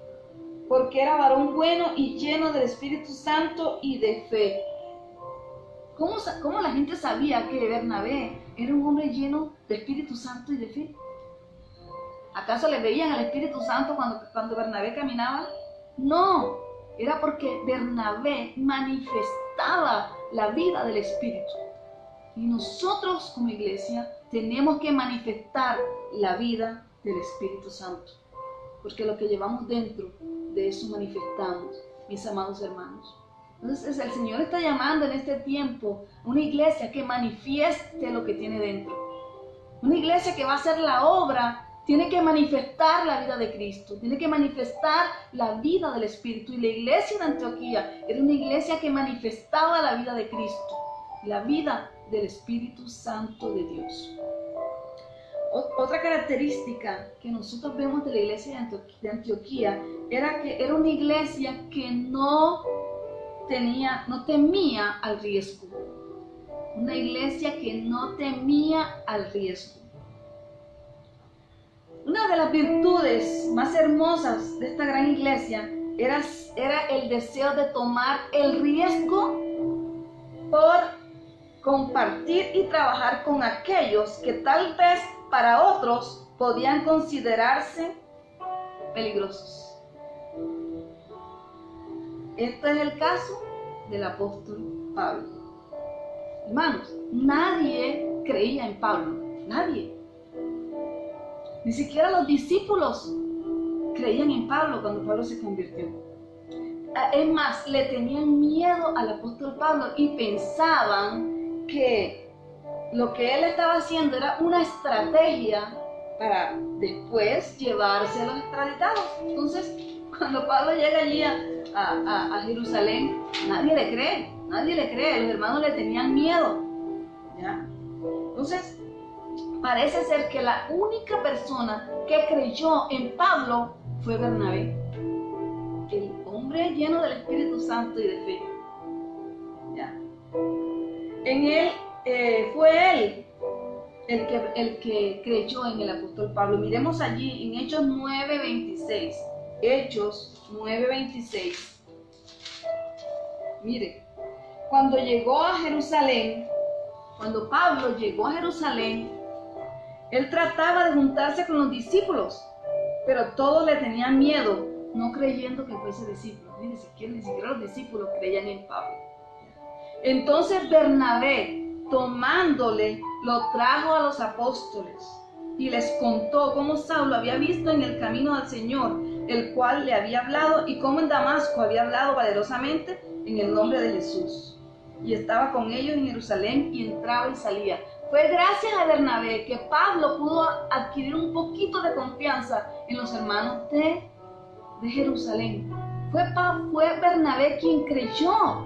porque era varón bueno y lleno del Espíritu Santo y de fe. ¿Cómo la gente sabía que Bernabé era un hombre lleno de Espíritu Santo y de fe? ¿Acaso le veían al Espíritu Santo cuando Bernabé caminaba? No, era porque Bernabé manifestaba la vida del Espíritu. Y nosotros como iglesia tenemos que manifestar la vida del Espíritu Santo, porque lo que llevamos dentro, de eso manifestamos, mis amados hermanos. Entonces el Señor está llamando en este tiempo a una iglesia que manifieste lo que tiene dentro. Una iglesia que va a hacer la obra tiene que manifestar la vida de Cristo, tiene que manifestar la vida del Espíritu. Y la iglesia de Antioquía era una iglesia que manifestaba la vida de Cristo, la vida del Espíritu Santo de Dios. Otra característica que nosotros vemos de la iglesia de Antioquía era que era una iglesia que no temía al riesgo. Una iglesia que no temía al riesgo. Una de las virtudes más hermosas de esta gran iglesia era el deseo de tomar el riesgo por compartir y trabajar con aquellos que tal vez para otros podían considerarse peligrosos. Este es el caso del apóstol Pablo. Hermanos, nadie creía en Pablo, nadie. Ni siquiera los discípulos creían en Pablo cuando Pablo se convirtió. Es más, le tenían miedo al apóstol Pablo y pensaban que lo que él estaba haciendo era una estrategia para después llevarse a los extraditados. Entonces, cuando Pablo llega allí a Jerusalén, nadie le cree, los hermanos le tenían miedo, ¿ya? Entonces, parece ser que la única persona que creyó en Pablo fue Bernabé, el hombre lleno del Espíritu Santo y de fe, ¿ya? En él, fue él el que creyó en el apóstol Pablo. Miremos allí en Hechos 9:26. Hechos 9:26. Mire, cuando Pablo llegó a Jerusalén, él trataba de juntarse con los discípulos, pero todos le tenían miedo, no creyendo que fuese discípulo. Ni siquiera los discípulos creían en Pablo. Entonces Bernabé, tomándole, lo trajo a los apóstoles y les contó cómo Saulo había visto en el camino al Señor, el cual le había hablado, y cómo en Damasco había hablado valerosamente en el nombre de Jesús. Y estaba con ellos en Jerusalén y entraba y salía. Fue gracias a Bernabé que Pablo pudo adquirir un poquito de confianza en los hermanos de Jerusalén. Fue Bernabé quien creyó,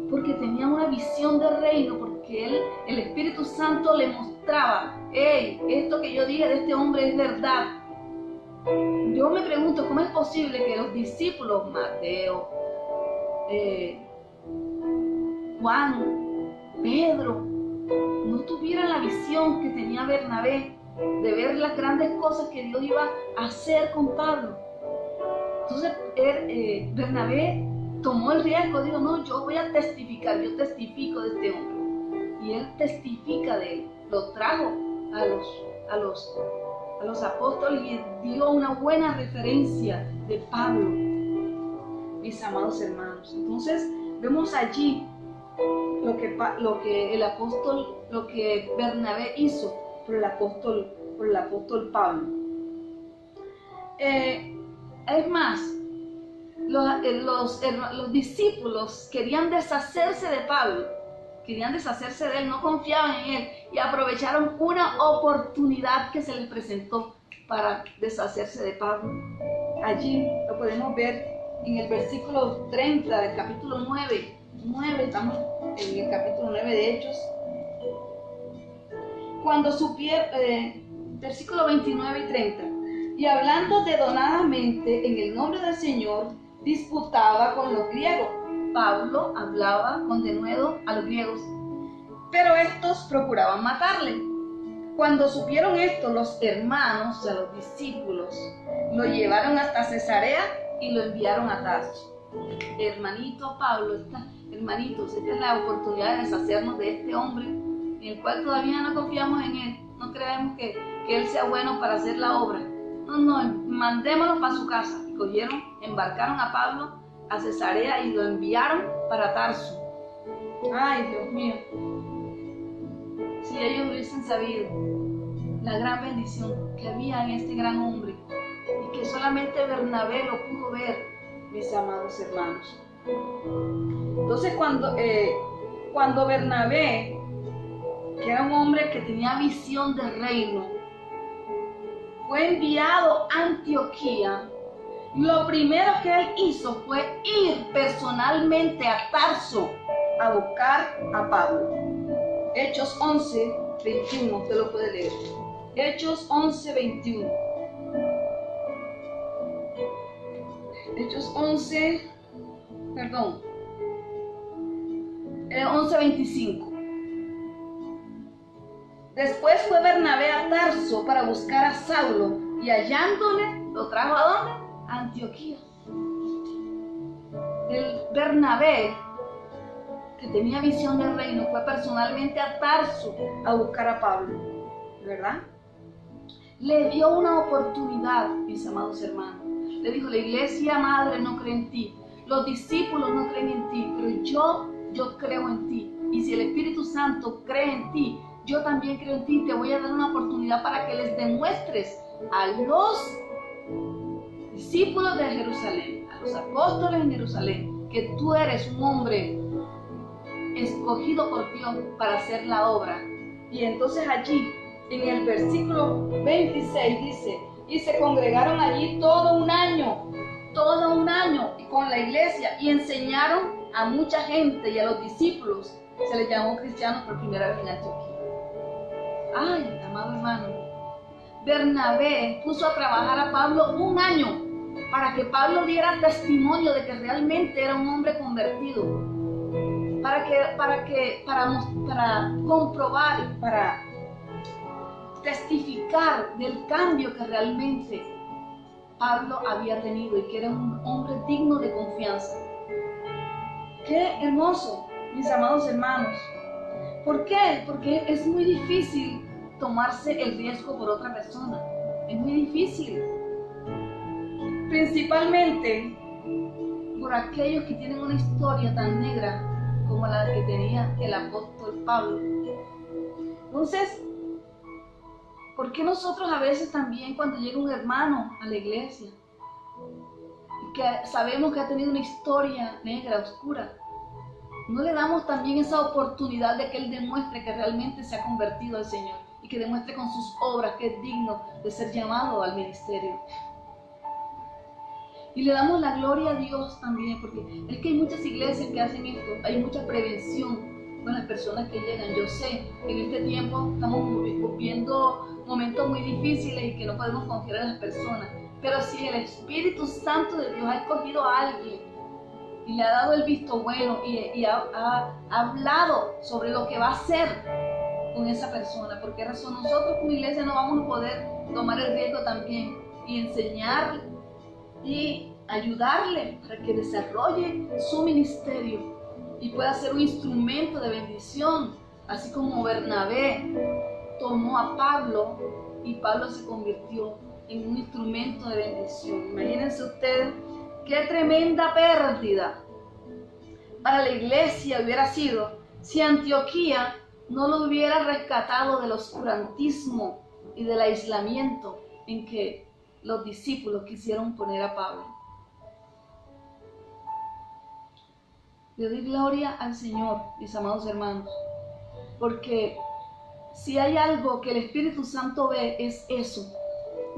porque tenía una visión del reino, porque el Espíritu Santo le mostraba: hey, esto que yo dije de este hombre es verdad. Yo me pregunto, ¿cómo es posible que los discípulos, Mateo, Juan, Pedro, no tuvieran la visión que tenía Bernabé de ver las grandes cosas que Dios iba a hacer con Pablo? Entonces Bernabé tomó el riesgo, dijo: no, yo voy a testificar, yo testifico de este hombre. Y él testifica de él, lo trajo a los apóstoles y dio una buena referencia de Pablo, mis amados hermanos. Entonces vemos allí lo que Bernabé hizo por el apóstol Pablo. Es más, los discípulos querían deshacerse de Pablo, querían deshacerse de él, no confiaban en él y aprovecharon una oportunidad que se les presentó para deshacerse de Pablo. Allí lo podemos ver en el versículo 30 del capítulo 9, estamos en el capítulo 9 de Hechos. Cuando versículo 29 y 30. Y hablando denodadamente en el nombre del Señor, disputaba con los griegos. Pablo hablaba con denuedo a los griegos, pero estos procuraban matarle. Cuando supieron esto, los hermanos, o sea, los discípulos, lo llevaron hasta Cesarea y lo enviaron a Tarso. Hermanito Pablo, hermanitos, esta es la oportunidad de deshacernos de este hombre, en el cual todavía no confiamos en él, no creemos que él sea bueno para hacer la obra. No, mandémoslo para su casa. Y embarcaron a Pablo a Cesarea y lo enviaron para Tarso. Ay, Dios mío, si ellos hubiesen sabido la gran bendición que había en este gran hombre y que solamente Bernabé lo pudo ver, mis amados hermanos. Entonces cuando Bernabé, que era un hombre que tenía visión del reino, fue enviado a Antioquía, lo primero que él hizo fue ir personalmente a Tarso a buscar a Pablo. Hechos 11:21, usted lo puede leer. Hechos 11:21. Hechos 11:25. Después fue Bernabé a Tarso para buscar a Saulo y hallándole, lo trajo ¿a dónde? A Antioquía. El Bernabé, que tenía visión del reino, fue personalmente a Tarso a buscar a Pablo, ¿verdad? Le dio una oportunidad, mis amados hermanos. Le dijo, la iglesia madre no cree en ti, los discípulos no creen en ti, pero yo creo en ti. Y si el Espíritu Santo cree en ti, yo también creo en ti. Te voy a dar una oportunidad para que les demuestres a los discípulos de Jerusalén, a los apóstoles en Jerusalén, que tú eres un hombre escogido por Dios para hacer la obra. Y entonces allí, en el versículo 26 dice, y se congregaron allí todo un año, y con la iglesia, y enseñaron a mucha gente, y a los discípulos se les llamó cristianos por primera vez en Antioquía. Ay, amado hermano, Bernabé puso a trabajar a Pablo un año para que Pablo diera testimonio de que realmente era un hombre convertido, para comprobar y para testificar del cambio que realmente Pablo había tenido y que era un hombre digno de confianza. ¡Qué hermoso, mis amados hermanos! ¿Por qué? Porque es muy difícil tomarse el riesgo por otra persona. Es muy difícil. Principalmente por aquellos que tienen una historia tan negra como la que tenía el apóstol Pablo. Entonces, ¿por qué nosotros a veces también cuando llega un hermano a la iglesia y que sabemos que ha tenido una historia negra, oscura, no le damos también esa oportunidad de que él demuestre que realmente se ha convertido al Señor y que demuestre con sus obras que es digno de ser llamado al ministerio? Y le damos la gloria a Dios también, porque es que hay muchas iglesias que hacen esto, hay mucha prevención con las personas que llegan. Yo sé que en este tiempo estamos viviendo momentos muy difíciles y que no podemos confiar en las personas, pero si el Espíritu Santo de Dios ha escogido a alguien y le ha dado el visto bueno y ha hablado sobre lo que va a hacer con esa persona, ¿por qué razón nosotros como iglesia no vamos a poder tomar el riesgo también y enseñarle y ayudarle para que desarrolle su ministerio y pueda ser un instrumento de bendición, así como Bernabé tomó a Pablo y Pablo se convirtió en un instrumento de bendición? Imagínense ustedes qué tremenda pérdida para la iglesia hubiera sido si Antioquía no lo hubiera rescatado del oscurantismo y del aislamiento en que los discípulos quisieron poner a Pablo. Le doy gloria al Señor, mis amados hermanos, porque si hay algo que el Espíritu Santo ve es eso,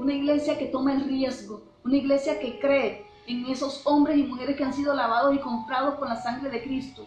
una iglesia que toma el riesgo, una iglesia que cree en esos hombres y mujeres que han sido lavados y comprados con la sangre de Cristo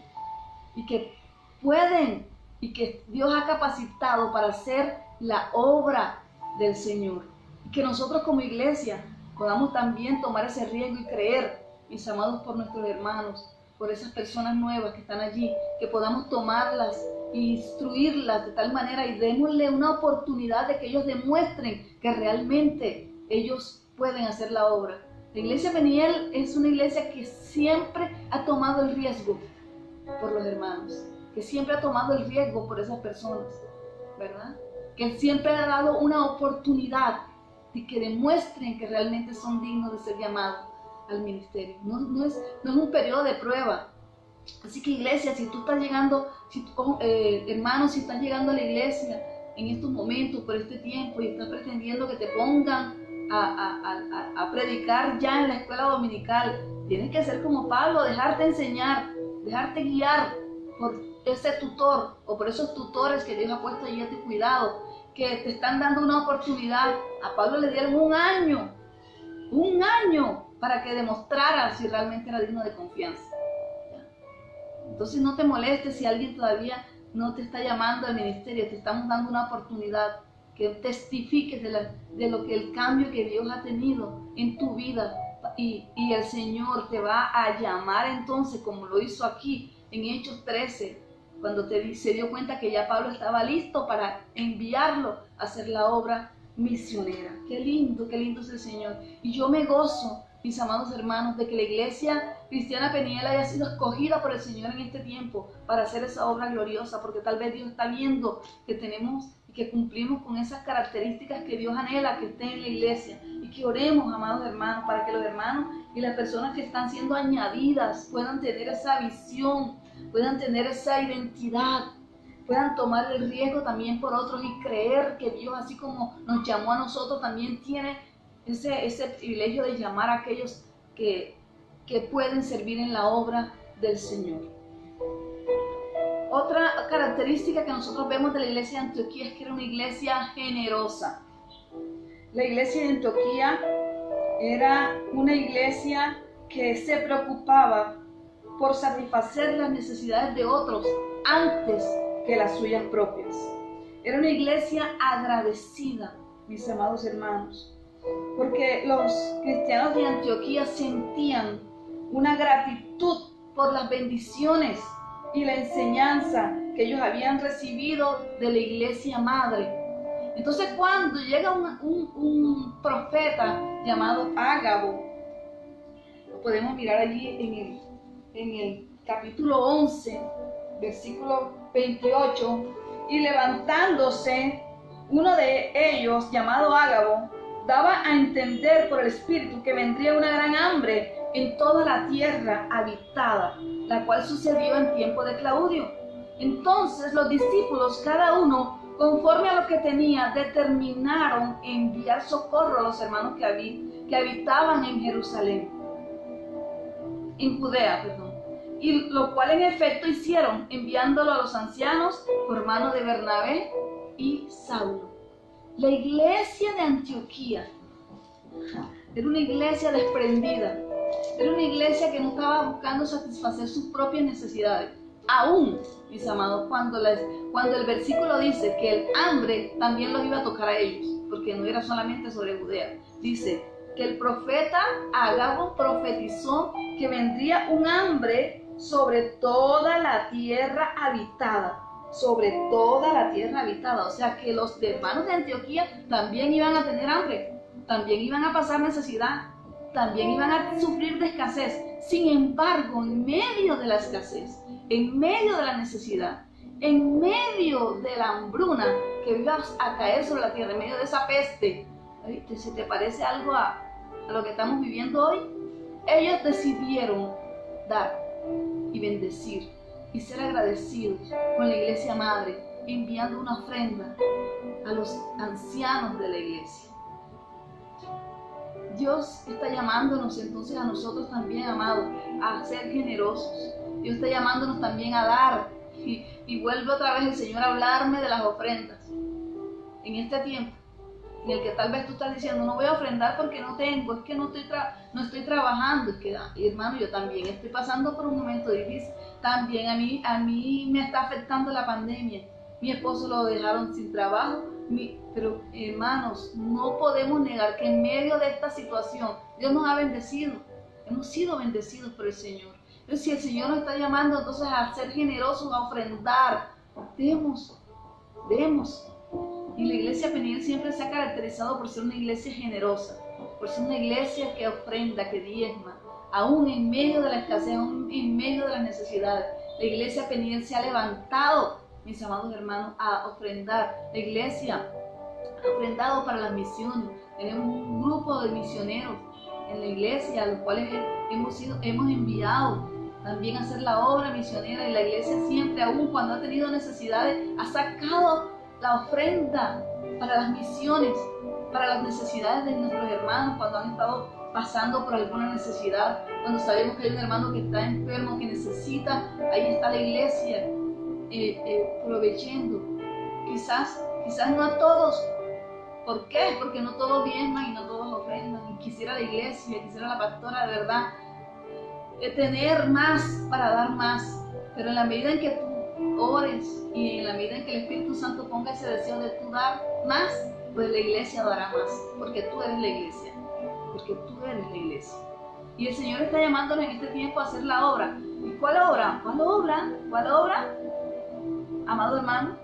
y que pueden y que Dios ha capacitado para hacer la obra del Señor. Y que nosotros como iglesia podamos también tomar ese riesgo y creer, mis amados, por nuestros hermanos, por esas personas nuevas que están allí, que podamos tomarlas e instruirlas de tal manera y démosle una oportunidad de que ellos demuestren que realmente ellos pueden hacer la obra. La iglesia Peniel es una iglesia que siempre ha tomado el riesgo por los hermanos, que siempre ha tomado el riesgo por esas personas, ¿verdad? Que siempre ha dado una oportunidad de que demuestren que realmente son dignos de ser llamados al ministerio. No es un periodo de prueba. Así que iglesia, si tú estás llegando, hermanos, si estás llegando a la iglesia en estos momentos, por este tiempo, y estás pretendiendo que te pongan a predicar ya en la escuela dominical, tienes que ser como Pablo, dejarte enseñar, dejarte guiar por ese tutor o por esos tutores que Dios ha puesto allí a tu cuidado, que te están dando una oportunidad. A Pablo le dieron un año para que demostrara si realmente era digno de confianza. Entonces no te molestes si alguien todavía no te está llamando al ministerio, te estamos dando una oportunidad que testifiques de lo que el cambio que Dios ha tenido en tu vida. Y el Señor te va a llamar entonces, como lo hizo aquí en Hechos 13, cuando se dio cuenta que ya Pablo estaba listo para enviarlo a hacer la obra misionera. Qué lindo es el Señor. Y yo me gozo, mis amados hermanos, de que la Iglesia Cristiana Peniel haya sido escogida por el Señor en este tiempo para hacer esa obra gloriosa, porque tal vez Dios está viendo que tenemos y que cumplimos con esas características que Dios anhela que estén en la Iglesia. Y que oremos, amados hermanos, para que los hermanos y las personas que están siendo añadidas puedan tener esa visión, puedan tener esa identidad, puedan tomar el riesgo también por otros y creer que Dios, así como nos llamó a nosotros, también tiene ese privilegio de llamar a aquellos que pueden servir en la obra del Señor. Otra característica que nosotros vemos de la iglesia de Antioquía es que era una iglesia generosa. La iglesia de Antioquía era una iglesia que se preocupaba por satisfacer las necesidades de otros antes que las suyas propias. Era una iglesia agradecida, mis amados hermanos, porque los cristianos de Antioquía sentían una gratitud por las bendiciones y la enseñanza que ellos habían recibido de la iglesia madre. Entonces, cuando llega un profeta llamado Ágabo, lo podemos mirar allí en el capítulo 11, versículo 28, y levantándose uno de ellos, llamado Ágabo, daba a entender por el Espíritu que vendría una gran hambre en toda la tierra habitada, la cual sucedió en tiempo de Claudio. Entonces los discípulos, cada uno conforme a lo que tenía, determinaron enviar socorro a los hermanos que habitaban en Jerusalén, en Judea, y lo cual en efecto hicieron, enviándolo a los ancianos por mano de Bernabé y Saulo. La iglesia de Antioquía era una iglesia desprendida, era una iglesia que no estaba buscando satisfacer sus propias necesidades. Aún, mis amados, cuando el versículo dice que el hambre también los iba a tocar a ellos, porque no era solamente sobre Judea, dice que el profeta Ágabo profetizó que vendría un hambre sobre toda la tierra habitada. Sobre toda la tierra habitada, o sea que los hermanos de Antioquía también iban a tener hambre, también iban a pasar necesidad, también iban a sufrir de escasez. Sin embargo, en medio de la escasez, en medio de la necesidad, en medio de la hambruna que iba a caer sobre la tierra, en medio de esa peste, ¿se te parece algo a lo que estamos viviendo hoy? Ellos decidieron dar y bendecir y ser agradecidos con la iglesia madre, enviando una ofrenda a los ancianos de la iglesia. Dios está llamándonos entonces a nosotros también, amados, a ser generosos. Dios está llamándonos también a dar. Y vuelve otra vez el Señor a hablarme de las ofrendas. En este tiempo, en el que tal vez tú estás diciendo, no voy a ofrendar porque no tengo, es que no estoy trabajando. Es que, hermano, yo también estoy pasando por un momento difícil. También a mí me está afectando la pandemia. Mi esposo lo dejaron sin trabajo. Pero, hermanos, no podemos negar que en medio de esta situación Dios nos ha bendecido. Hemos sido bendecidos por el Señor. Entonces, si el Señor nos está llamando entonces a ser generosos, a ofrendar, demos. Y la iglesia Peniel siempre se ha caracterizado por ser una iglesia generosa, por ser una iglesia que ofrenda, que diezma, aún en medio de la escasez, aún en medio de las necesidades. La iglesia Peniel se ha levantado, mis amados hermanos, a ofrendar. La iglesia ha ofrendado para las misiones. Tenemos un grupo de misioneros en la iglesia, a los cuales hemos enviado también a hacer la obra misionera. Y la iglesia siempre, aún cuando ha tenido necesidades, ha sacado la ofrenda para las misiones, para las necesidades de nuestros hermanos cuando han estado pasando por alguna necesidad, cuando sabemos que hay un hermano que está enfermo, que necesita, ahí está la iglesia proveyendo. Quizás no a todos. ¿Por qué? Porque no todos diezman y no todos ofrendan. Y quisiera la iglesia, quisiera la pastora de verdad tener más para dar más, pero en la medida en que tú ores y en la medida en que el Espíritu Santo ponga ese deseo de tú dar más, pues la iglesia dará más, porque tú eres la iglesia, porque tú eres la iglesia. Y el Señor está llamándonos en este tiempo a hacer la obra. ¿Y cuál obra? ¿Cuál obra? ¿Cuál obra? Amado hermano,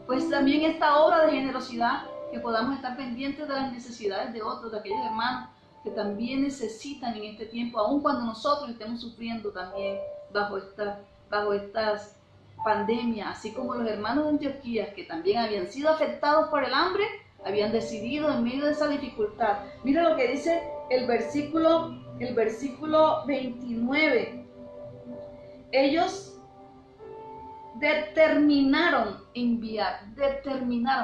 pues también esta obra de generosidad, que podamos estar pendientes de las necesidades de otros, de aquellos hermanos que también necesitan en este tiempo, aun cuando nosotros estemos sufriendo también bajo estas pandemias, así como los hermanos de Antioquía, que también habían sido afectados por el hambre, habían decidido en medio de esa dificultad. Mira lo que dice el versículo 29. Ellos determinaron enviar,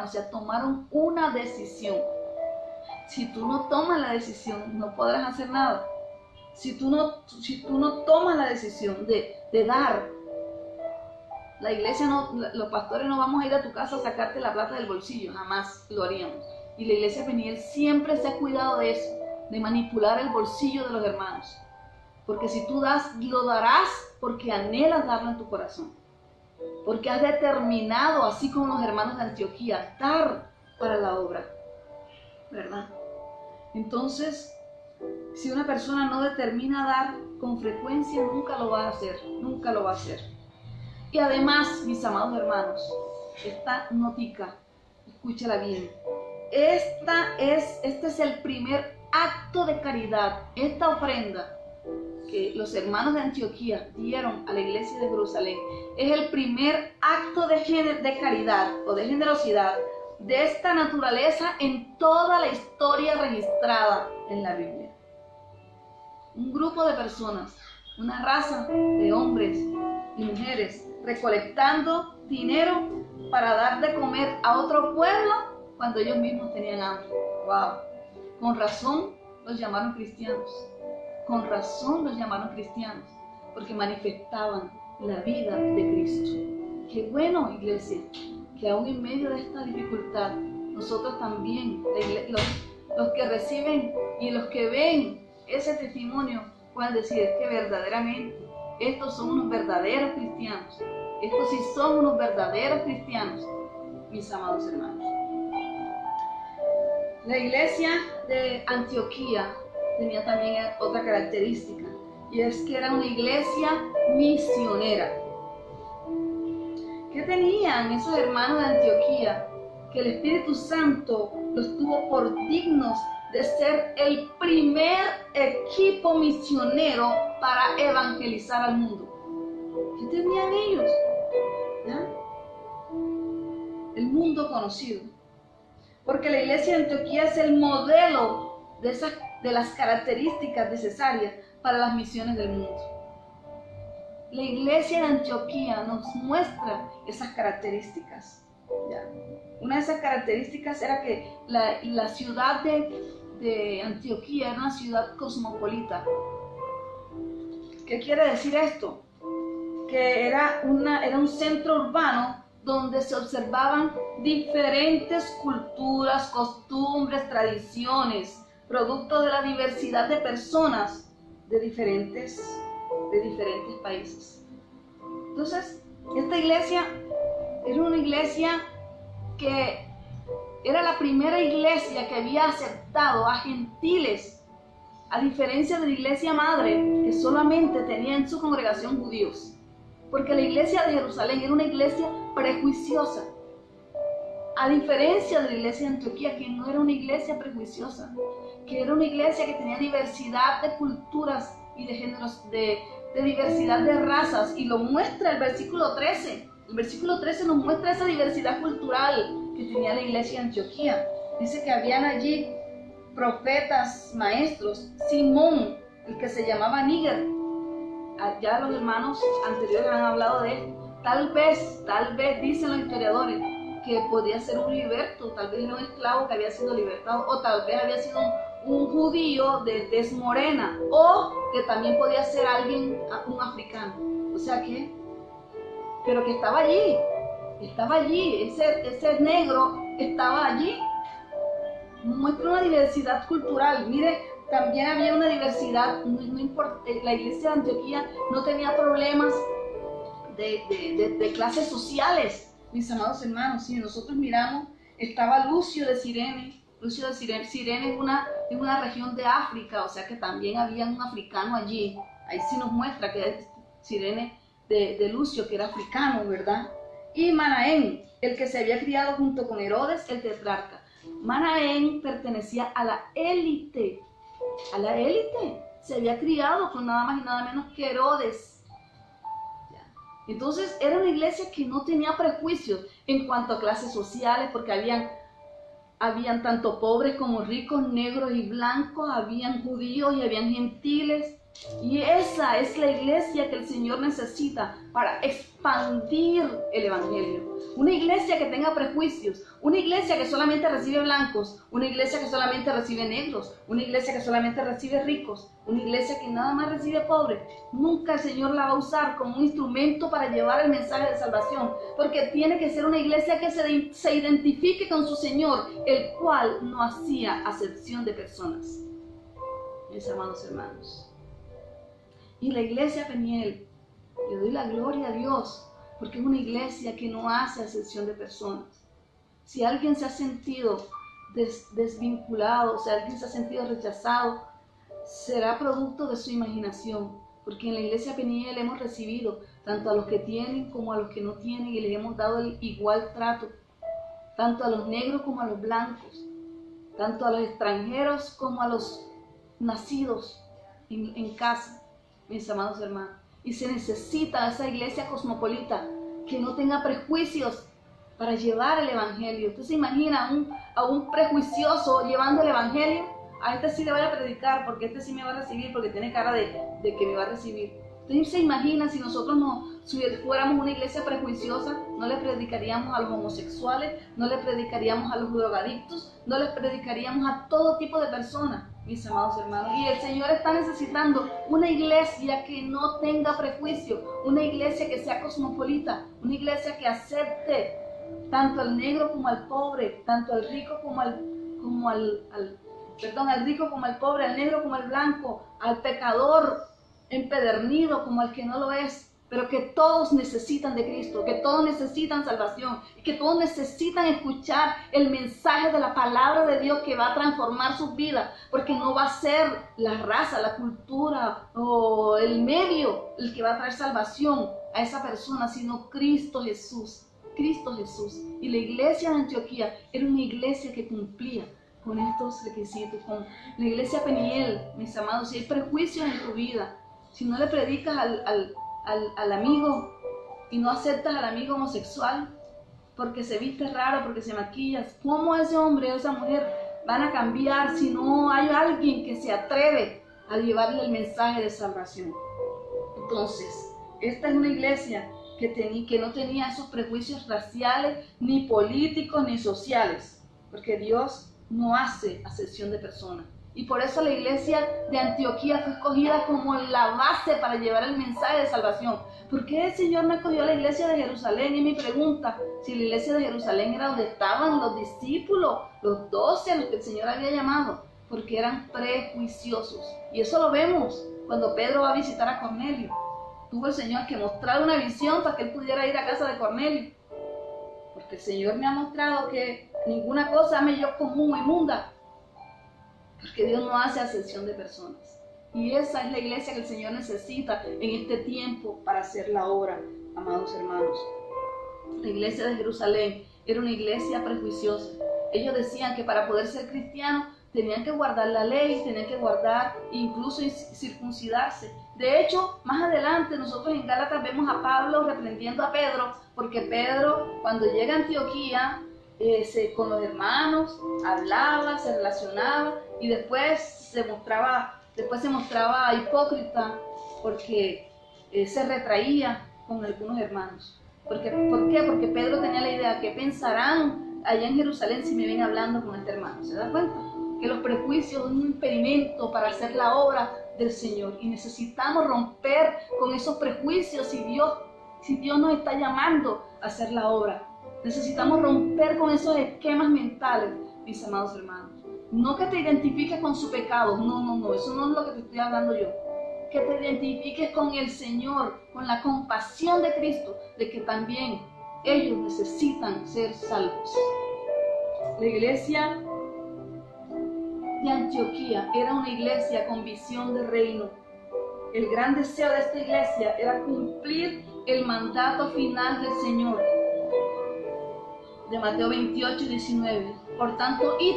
o sea, tomaron una decisión. Si tú no tomas la decisión, no podrás hacer nada. Si tú no tomas la decisión de dar, la iglesia los pastores no vamos a ir a tu casa a sacarte la plata del bolsillo, jamás lo haríamos. Y la iglesia Peniel siempre se ha cuidado de eso, de manipular el bolsillo de los hermanos. Porque si tú das, lo darás porque anhelas darlo en tu corazón. Porque has determinado, así como los hermanos de Antioquía, dar para la obra, ¿verdad? Entonces, si una persona no determina dar con frecuencia, nunca lo va a hacer, nunca lo va a hacer. Y además, mis amados hermanos, esta notica, escúchala bien, este es el primer acto de caridad, esta ofrenda que los hermanos de Antioquía dieron a la iglesia de Jerusalén, es el primer acto de caridad o de generosidad de esta naturaleza en toda la historia registrada en la Biblia. Un grupo de personas, una raza de hombres y mujeres recolectando dinero para dar de comer a otro pueblo cuando ellos mismos tenían hambre. ¡Wow! Con razón los llamaron cristianos. Con razón los llamaron cristianos, porque manifestaban la vida de Cristo. Qué bueno, iglesia, que aún en medio de esta dificultad, nosotros también, los que reciben y los que ven ese testimonio, puedan decir que verdaderamente estos son unos verdaderos cristianos. Estos sí son unos verdaderos cristianos, mis amados hermanos. La iglesia de Antioquía tenía también otra característica, y es que era una iglesia misionera. ¿Qué tenían esos hermanos de Antioquía? Que el Espíritu Santo los tuvo por dignos de ser el primer equipo misionero para evangelizar al mundo. ¿Qué tenían ellos? ¿Ya? El mundo conocido. Porque la iglesia de Antioquía es el modelo de las características necesarias para las misiones del mundo. La iglesia de Antioquía nos muestra esas características. ¿Ya? Una de esas características era que la ciudad de Antioquía era una ciudad cosmopolita. ¿Qué quiere decir esto? Que era un centro urbano donde se observaban diferentes culturas, costumbres, tradiciones, producto de la diversidad de personas de diferentes países. Entonces, esta iglesia era una iglesia que era la primera iglesia que había aceptado a gentiles, a diferencia de la iglesia madre, que solamente tenía en su congregación judíos. Porque la iglesia de Jerusalén era una iglesia prejuiciosa, a diferencia de la iglesia de Antioquía, que no era una iglesia prejuiciosa, que era una iglesia que tenía diversidad de culturas y de géneros, de diversidad de razas, y lo muestra el versículo 13. El versículo 13 nos muestra esa diversidad cultural que tenía la iglesia de Antioquía. Dice que habían allí profetas, maestros, Simón, el que se llamaba Níger. Ya los hermanos anteriores han hablado de él. Tal vez, dicen los historiadores, que podía ser un liberto, tal vez era un esclavo que había sido libertado, o tal vez había sido un judío de tez morena, o que también podía ser un africano. O sea que, pero que estaba allí, ese negro estaba allí. Muestra una diversidad cultural. Mire, también había una diversidad, no importa, la iglesia de Antioquía no tenía problemas de clases sociales, mis amados hermanos. Si nosotros miramos, estaba Lucio de Cirene. Cirene es una región de África, o sea que también había un africano allí. Ahí sí nos muestra que es Cirene de Lucio, que era africano, ¿verdad? Y Manaén, el que se había criado junto con Herodes, el tetrarca. Manaén pertenecía a la élite. A la élite. Se había criado con nada más y nada menos que Herodes. Entonces era una iglesia que no tenía prejuicios en cuanto a clases sociales, porque habían tanto pobres como ricos, negros y blancos, habían judíos y habían gentiles. Y esa es la iglesia que el Señor necesita para expandir el evangelio. Una iglesia que tenga prejuicios, una iglesia que solamente recibe blancos, una iglesia que solamente recibe negros, una iglesia que solamente recibe ricos, una iglesia que nada más recibe pobres. Nunca el Señor la va a usar como un instrumento para llevar el mensaje de salvación, porque tiene que ser una iglesia que se identifique con su Señor, el cual no hacía acepción de personas. Mis amados hermanos. Y la iglesia Peniel, le doy la gloria a Dios, porque es una iglesia que no hace acepción de personas. Si alguien se ha sentido desvinculado, si alguien se ha sentido rechazado, será producto de su imaginación, porque en la iglesia Peniel hemos recibido tanto a los que tienen como a los que no tienen, y les hemos dado el igual trato, tanto a los negros como a los blancos, tanto a los extranjeros como a los nacidos en casa. Mis amados hermanos, y se necesita esa iglesia cosmopolita que no tenga prejuicios para llevar el evangelio. ¿Usted se imagina a un prejuicioso llevando el evangelio? A este sí le voy a predicar porque este sí me va a recibir, porque tiene cara de que me va a recibir. ¿Usted se imagina si nosotros si fuéramos una iglesia prejuiciosa? No le predicaríamos a los homosexuales, no le predicaríamos a los drogadictos, no le predicaríamos a todo tipo de personas, mis amados hermanos. Y el Señor está necesitando una iglesia que no tenga prejuicio, una iglesia que sea cosmopolita, una iglesia que acepte tanto al negro como al pobre, tanto al rico al rico como al pobre, al negro como al blanco, al pecador empedernido como al que no lo es, pero que todos necesitan de Cristo, que todos necesitan salvación, y que todos necesitan escuchar el mensaje de la palabra de Dios que va a transformar sus vidas, porque no va a ser la raza, la cultura o el medio el que va a traer salvación a esa persona, sino Cristo Jesús. Cristo Jesús. Y la iglesia de Antioquía era una iglesia que cumplía con estos requisitos, con la iglesia Peniel. Mis amados, si hay prejuicios en tu vida, si no le predicas al amigo y no aceptas al amigo homosexual porque se viste raro, porque se maquilla, ¿cómo ese hombre o esa mujer van a cambiar si no hay alguien que se atreve a llevarle el mensaje de salvación? Entonces, esta es una iglesia que no tenía esos prejuicios raciales, ni políticos, ni sociales, porque Dios no hace acepción de personas. Y por eso la iglesia de Antioquía fue escogida como la base para llevar el mensaje de salvación. ¿Por qué el Señor no escogió la iglesia de Jerusalén? Y mi pregunta, si la iglesia de Jerusalén era donde estaban los discípulos, los 12 a los que el Señor había llamado, porque eran prejuiciosos. Y eso lo vemos cuando Pedro va a visitar a Cornelio. Tuvo el Señor que mostrar una visión para que él pudiera ir a casa de Cornelio. Porque el Señor me ha mostrado que ninguna cosa me yo común o inmunda. Porque Dios no hace acepción de personas. Y esa es la iglesia que el Señor necesita en este tiempo para hacer la obra, amados hermanos. La iglesia de Jerusalén era una iglesia prejuiciosa. Ellos decían que para poder ser cristianos tenían que guardar la ley, tenían que guardar, incluso circuncidarse. De hecho, más adelante nosotros en Gálatas vemos a Pablo reprendiendo a Pedro, porque Pedro cuando llega a Antioquía, con los hermanos hablaba, se relacionaba, y después se mostraba hipócrita porque se retraía con algunos hermanos. ¿Por qué? Porque Pedro tenía la idea, ¿qué pensarán allá en Jerusalén si me ven hablando con este hermano? ¿Se da cuenta? Que los prejuicios son un impedimento para hacer la obra del Señor, y necesitamos romper con esos prejuicios si Dios nos está llamando a hacer la obra. Necesitamos romper con esos esquemas mentales, mis amados hermanos. No que te identifiques con su pecado, no, eso no es lo que te estoy hablando yo. que te identifiques con el Señor, con la compasión de Cristo, de que también ellos necesitan ser salvos. La iglesia de Antioquía era una iglesia con visión de reino. El gran deseo de esta iglesia era cumplir el mandato final del Señor, de Mateo 28:19. Por tanto, id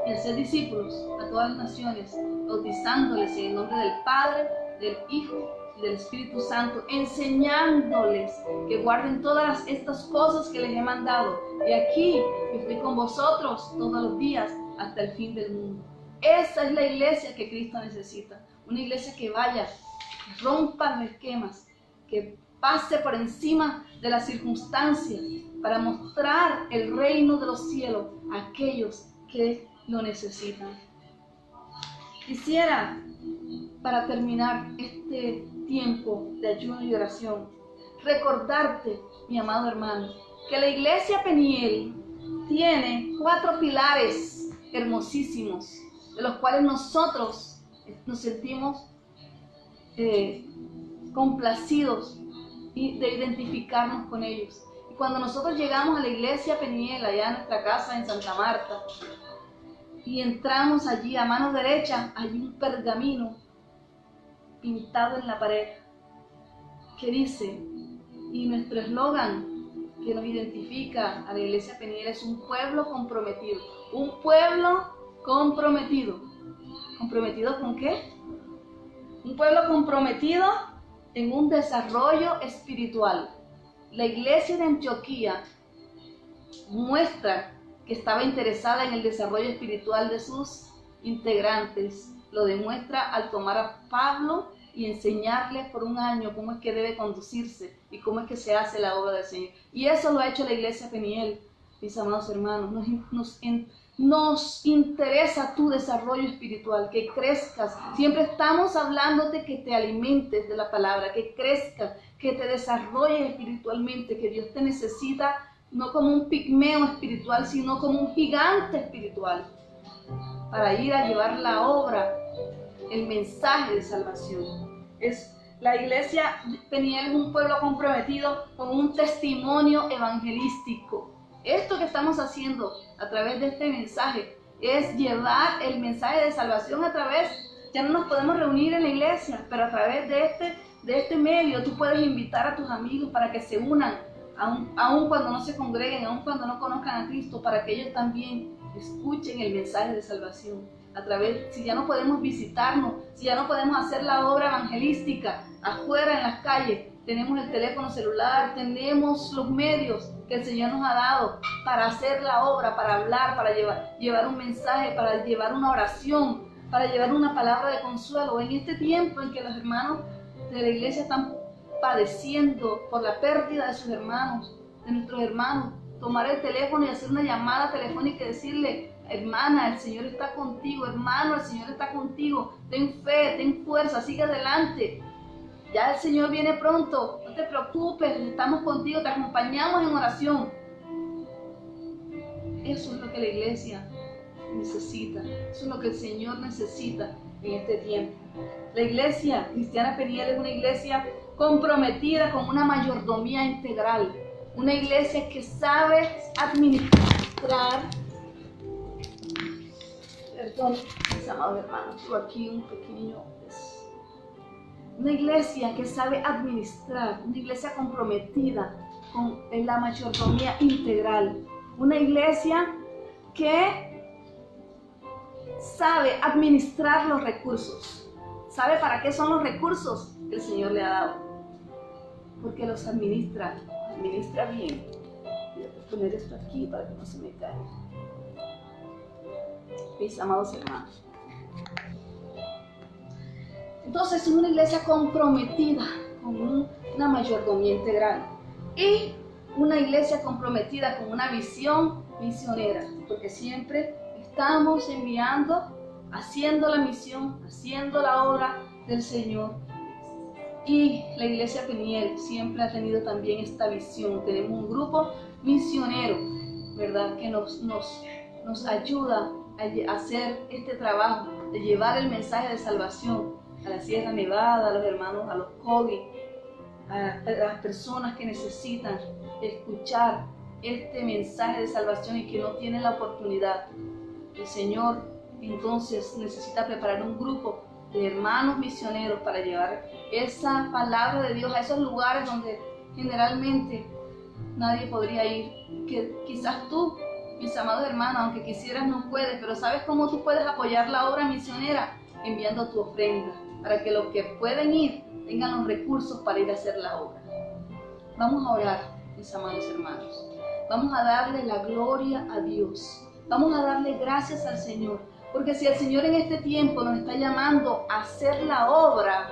y haced discípulos a todas las naciones, bautizándoles en el nombre del Padre, del Hijo y del Espíritu Santo, enseñándoles que guarden todas estas cosas que les he mandado. Y aquí yo estoy con vosotros todos los días hasta el fin del mundo. Esa es la iglesia que Cristo necesita. Una iglesia que vaya, que rompa los esquemas, que pase por encima de las circunstancias para mostrar el reino de los cielos a aquellos que lo necesitan. Quisiera, para terminar este tiempo de ayuno y oración, recordarte, mi amado hermano, que la iglesia Peniel tiene 4 pilares hermosísimos, de los cuales nosotros nos sentimos complacidos de identificarnos con ellos. Y cuando nosotros llegamos a la iglesia Peniel, allá en nuestra casa en Santa Marta, y entramos allí a mano derecha, hay un pergamino pintado en la pared que dice, y nuestro eslogan que nos identifica a la iglesia Peniel es un pueblo comprometido. Un pueblo comprometido. ¿Comprometido con qué? Un pueblo comprometido en un desarrollo espiritual. La iglesia de Antioquía muestra que estaba interesada en el desarrollo espiritual de sus integrantes. Lo demuestra al tomar a Pablo y enseñarle por un año cómo es que debe conducirse y cómo es que se hace la obra del Señor. Y eso lo ha hecho la iglesia Peniel, mis amados hermanos. Nos interesa tu desarrollo espiritual, que crezcas. Siempre estamos hablándote que te alimentes de la palabra, que crezcas, que te desarrolles espiritualmente, que Dios te necesita no como un pigmeo espiritual, sino como un gigante espiritual, para ir a llevar la obra, el mensaje de salvación. La iglesia Peniel es un pueblo comprometido con un testimonio evangelístico. Esto que estamos haciendo a través de este mensaje es llevar el mensaje de salvación a través, ya no nos podemos reunir en la iglesia, pero a través de este medio tú puedes invitar a tus amigos para que se unan, aun cuando no se congreguen, aun cuando no conozcan a Cristo, para que ellos también escuchen el mensaje de salvación. A través, si ya no podemos visitarnos, si ya no podemos hacer la obra evangelística afuera en las calles, tenemos el teléfono celular, tenemos los medios que el Señor nos ha dado para hacer la obra, para hablar, para llevar un mensaje, para llevar una oración, para llevar una palabra de consuelo. En este tiempo en que los hermanos de la iglesia están padeciendo por la pérdida de sus hermanos, de nuestros hermanos, tomar el teléfono y hacer una llamada telefónica y decirle: hermana, el Señor está contigo, hermano, el Señor está contigo, ten fe, ten fuerza, sigue adelante. Ya el Señor viene pronto, no te preocupes, estamos contigo, te acompañamos en oración. Eso es lo que la iglesia necesita, eso es lo que el Señor necesita en este tiempo. La iglesia cristiana Peniel es una iglesia comprometida con una mayordomía integral, una iglesia que sabe administrar. Perdón, mis amados hermanos, tengo aquí un pequeño. Una iglesia que sabe administrar, una iglesia comprometida con la mayordomía integral, una iglesia que sabe administrar los recursos, sabe para qué son los recursos que el Señor le ha dado, porque los administra bien. Voy a poner esto aquí para que no se me caiga. Mis amados hermanos, entonces es una iglesia comprometida con una mayordomía integral y una iglesia comprometida con una visión misionera, porque siempre estamos enviando, haciendo la misión, haciendo la obra del Señor. Y la iglesia Peniel siempre ha tenido también esta visión. Tenemos un grupo misionero, ¿verdad?, que nos ayuda a hacer este trabajo de llevar el mensaje de salvación. a la Sierra Nevada, a los hermanos, a los COVID, a las personas que necesitan escuchar este mensaje de salvación y que no tienen la oportunidad. El Señor entonces necesita preparar un grupo de hermanos misioneros para llevar esa palabra de Dios a esos lugares donde generalmente nadie podría ir. Que quizás tú, mis amados hermanos, aunque quisieras, no puedes, pero ¿sabes cómo tú puedes apoyar la obra misionera? Enviando tu ofrenda, para que los que pueden ir tengan los recursos para ir a hacer la obra. Vamos a orar, mis amados hermanos. Vamos a darle la gloria a Dios. Vamos a darle gracias al Señor. Porque si el Señor en este tiempo nos está llamando a hacer la obra,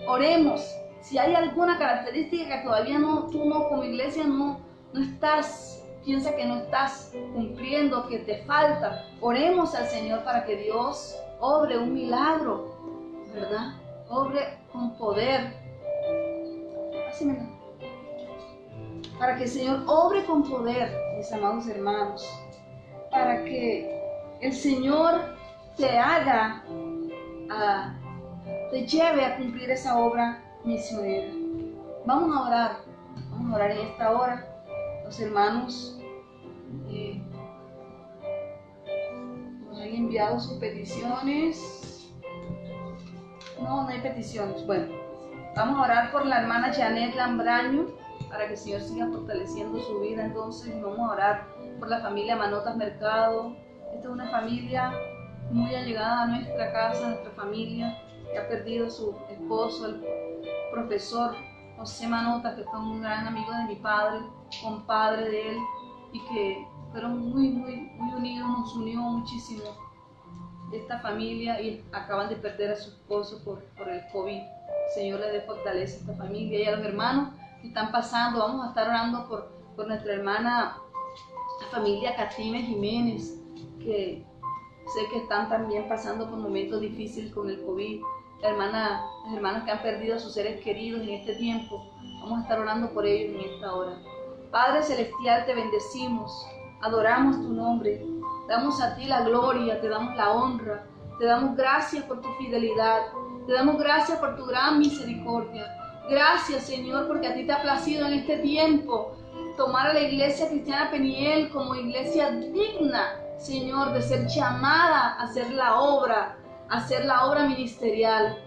oremos. Si hay alguna característica que todavía tú como iglesia no estás, piensa que no estás cumpliendo, que te falta, oremos al Señor para que Dios obre un milagro, ¿verdad? Obre con poder. Así me da. Para que el Señor obre con poder, mis amados hermanos. Para que el Señor te lleve a cumplir esa obra misionera. Vamos a orar en esta hora. Los hermanos nos han enviado sus peticiones. No hay peticiones. Bueno, vamos a orar por la hermana Janet Lambraño, para que el Señor siga fortaleciendo su vida. Entonces vamos a orar por la familia Manotas Mercado. Esta es una familia muy allegada a nuestra casa, a nuestra familia, que ha perdido a su esposo, el profesor José Manotas, que fue un gran amigo de mi padre, compadre de él, y que fueron muy unidos, nos unió muchísimo esta familia, y acaban de perder a su esposo por el COVID. El Señor le dé fortaleza a esta familia y a los hermanos que están pasando. Vamos a estar orando por nuestra hermana, la familia Catime Jiménez, que sé que están también pasando por momentos difíciles con el COVID. Las hermanas que han perdido a sus seres queridos en este tiempo, vamos a estar orando por ellos en esta hora. Padre Celestial, te bendecimos, adoramos tu nombre, damos a ti la gloria, te damos la honra, te damos gracias por tu fidelidad, te damos gracias por tu gran misericordia. Gracias, Señor, porque a ti te ha placido en este tiempo tomar a la Iglesia Cristiana Peniel como iglesia digna, Señor, de ser llamada a hacer la obra ministerial,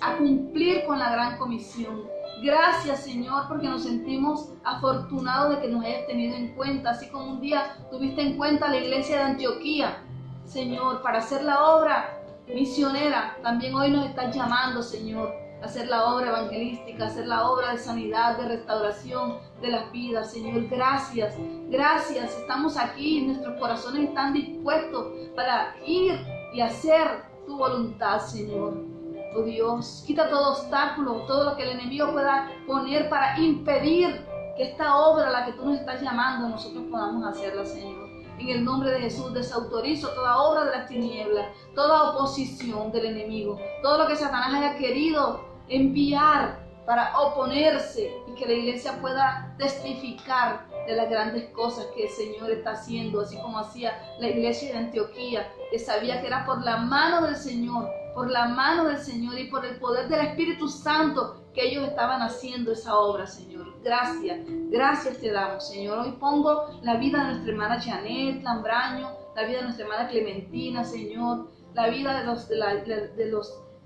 a cumplir con la gran comisión. Gracias, Señor, porque nos sentimos afortunados de que nos hayas tenido en cuenta, así como un día tuviste en cuenta a la iglesia de Antioquía, Señor, para hacer la obra misionera. También hoy nos estás llamando, Señor, a hacer la obra evangelística, a hacer la obra de sanidad, de restauración de las vidas. Señor, gracias, gracias. Estamos aquí, nuestros corazones están dispuestos para ir y hacer tu voluntad, Señor. Oh Dios, quita todo obstáculo, todo lo que el enemigo pueda poner para impedir que esta obra a la que tú nos estás llamando, nosotros podamos hacerla, Señor. En el nombre de Jesús desautorizo toda obra de las tinieblas, toda oposición del enemigo, todo lo que Satanás haya querido enviar para oponerse, y que la iglesia pueda testificar de las grandes cosas que el Señor está haciendo, así como hacía la iglesia de Antioquía, que sabía que era por la mano del Señor y por el poder del Espíritu Santo que ellos estaban haciendo esa obra, Señor. Gracias te damos, Señor. Hoy pongo la vida de nuestra hermana Janet Lambraño, la vida de nuestra hermana Clementina, Señor, la vida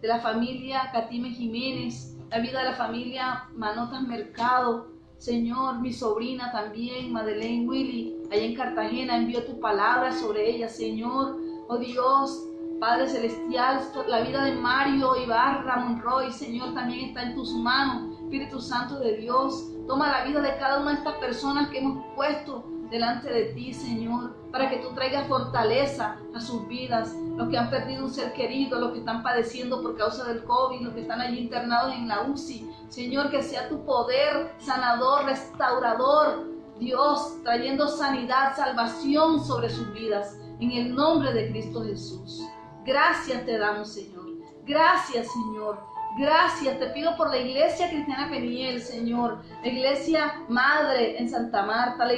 de la familia Catime Jiménez, la vida de la familia Manotas Mercado, Señor, mi sobrina también, Madeleine Willy, allá en Cartagena, envío tu palabra sobre ella, Señor. Oh Dios, Padre Celestial, la vida de Mario Ibarra Monroy, Señor, también está en tus manos. Espíritu Santo de Dios, toma la vida de cada una de estas personas que hemos puesto delante de ti, Señor, para que tú traigas fortaleza a sus vidas, los que han perdido un ser querido, los que están padeciendo por causa del COVID, los que están allí internados en la UCI. Señor, que sea tu poder sanador, restaurador, Dios, trayendo sanidad, salvación sobre sus vidas, en el nombre de Cristo Jesús. Gracias te damos, Señor. Gracias, Señor. Gracias, te pido por la iglesia Cristiana Peniel, Señor, la iglesia madre en Santa Marta, las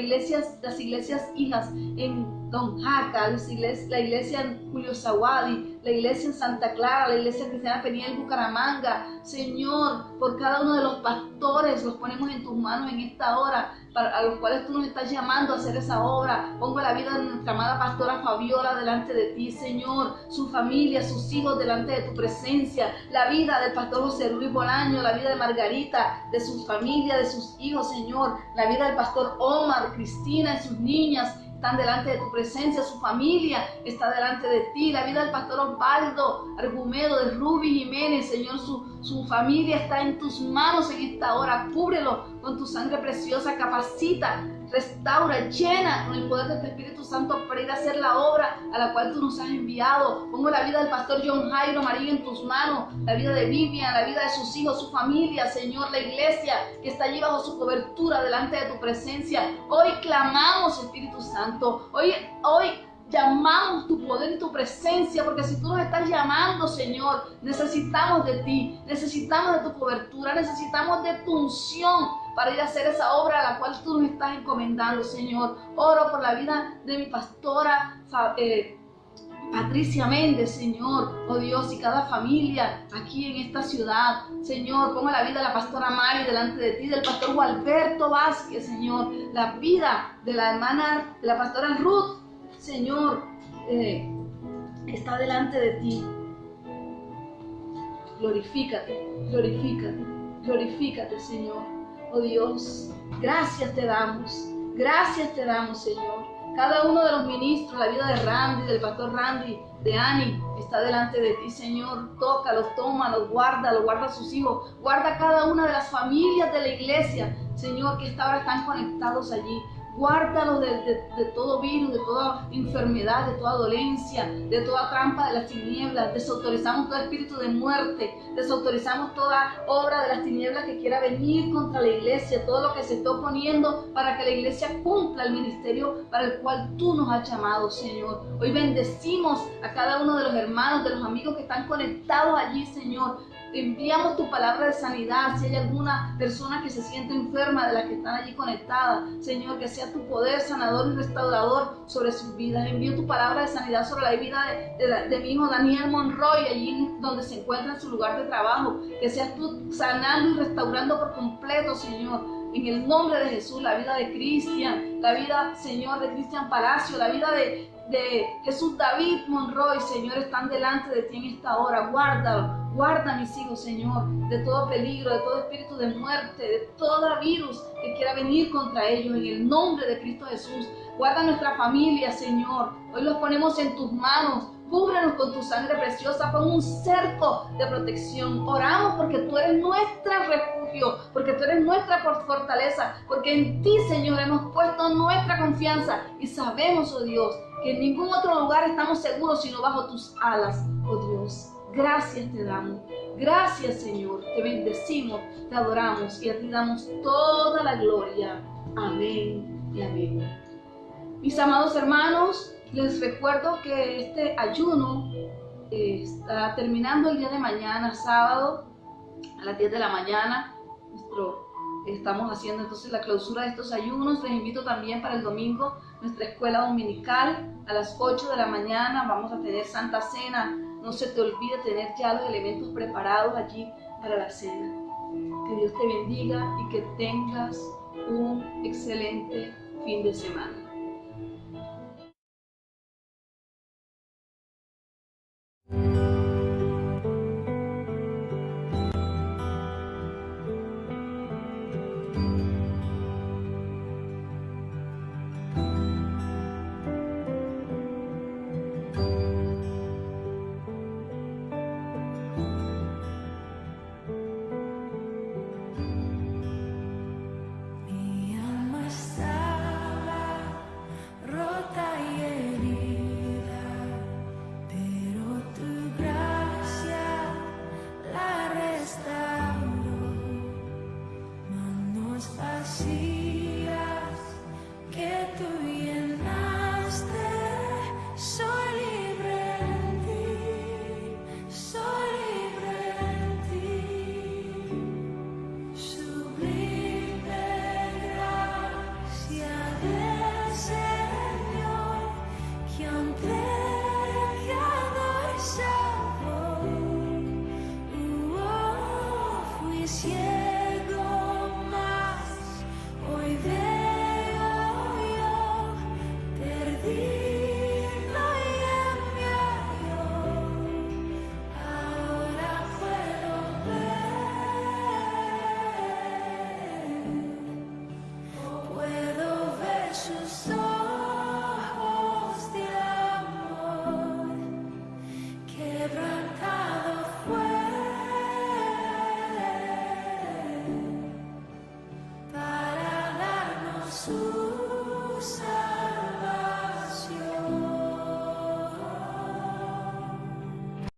iglesias hijas en Don Jaca, la iglesia en Julio Zawadi, la iglesia en Santa Clara, la iglesia cristiana Peniel Bucaramanga. Señor, por cada uno de los pastores los ponemos en tus manos en esta hora, a los cuales tú nos estás llamando a hacer esa obra. Pongo la vida de nuestra amada pastora Fabiola delante de ti, Señor, su familia, sus hijos delante de tu presencia, la vida del pastor José Luis Bolaño, la vida de Margarita, de su familia, de sus hijos, Señor, la vida del pastor Omar, Cristina y sus niñas están delante de tu presencia, su familia está delante de ti, la vida del pastor Osvaldo Argumedo, de Ruby Jiménez, Señor, su familia está en tus manos en esta hora. Cúbrelo con tu sangre preciosa, capacita, restaura, llena con el poder de tu Espíritu Santo para ir a hacer la obra a la cual tú nos has enviado. Pongo la vida del pastor John Jairo María en tus manos, la vida de Vivian, la vida de sus hijos, su familia, Señor, la iglesia que está allí bajo su cobertura delante de tu presencia. Hoy clamamos, Espíritu Santo, hoy llamamos tu poder y tu presencia, porque si tú nos estás llamando, Señor, necesitamos de ti, necesitamos de tu cobertura, necesitamos de tu unción para ir a hacer esa obra a la cual tú nos estás encomendando, Señor. Oro por la vida de mi pastora Patricia Méndez, Señor, oh Dios, y cada familia aquí en esta ciudad, Señor. Pongo la vida de la pastora Mari delante de ti, del pastor Gualberto Vázquez, Señor, la vida de la hermana, de la pastora Ruth, Señor, está delante de ti. Glorifícate, glorifícate, glorifícate, Señor. Oh Dios, gracias te damos, Señor. Cada uno de los ministros, la vida de Randy, del pastor Randy, de Annie, está delante de ti, Señor. Tócalos, tómalos, guarda a sus hijos. Guarda cada una de las familias de la iglesia, Señor, que ahora están conectados allí. Guárdalos de todo virus, de toda enfermedad, de toda dolencia, de toda trampa de las tinieblas. Desautorizamos todo espíritu de muerte, desautorizamos toda obra de las tinieblas que quiera venir contra la iglesia, todo lo que se está oponiendo para que la iglesia cumpla el ministerio para el cual tú nos has llamado, Señor. Hoy bendecimos a cada uno de los hermanos, de los amigos que están conectados allí, Señor. Enviamos tu palabra de sanidad. Si hay alguna persona que se siente enferma de las que están allí conectadas, Señor, que sea tu poder sanador y restaurador sobre sus vidas. Envío tu palabra de sanidad sobre la vida de mi hijo Daniel Monroy, allí donde se encuentra en su lugar de trabajo. Que seas tú sanando y restaurando por completo, Señor. En el nombre de Jesús, la vida de Cristian, la vida, Señor, de Cristian Palacio, la vida de Jesús David Monroy, Señor, están delante de ti en esta hora. Guárdalo, guarda a mis hijos, Señor, de todo peligro, de todo espíritu de muerte, de todo virus que quiera venir contra ellos, en el nombre de Cristo Jesús. Guarda nuestra familia, Señor. Hoy los ponemos en tus manos. Cúbrenos con tu sangre preciosa, pon un cerco de protección. Oramos porque tú eres nuestro refugio, porque tú eres nuestra fortaleza, porque en ti, Señor, hemos puesto nuestra confianza y sabemos, oh Dios, que en ningún otro lugar estamos seguros sino bajo tus alas, oh Dios. Gracias te damos, gracias, Señor, te bendecimos, te adoramos y a ti damos toda la gloria. Amén y amén. Mis amados hermanos, les recuerdo que este ayuno está terminando el día de mañana, sábado, a las 10 de la mañana. Estamos haciendo entonces la clausura de estos ayunos. Les invito también para el domingo, nuestra escuela dominical, a las 8 de la mañana. Vamos a tener Santa Cena. No se te olvide tener ya los elementos preparados allí para la cena. Que Dios te bendiga y que tengas un excelente fin de semana.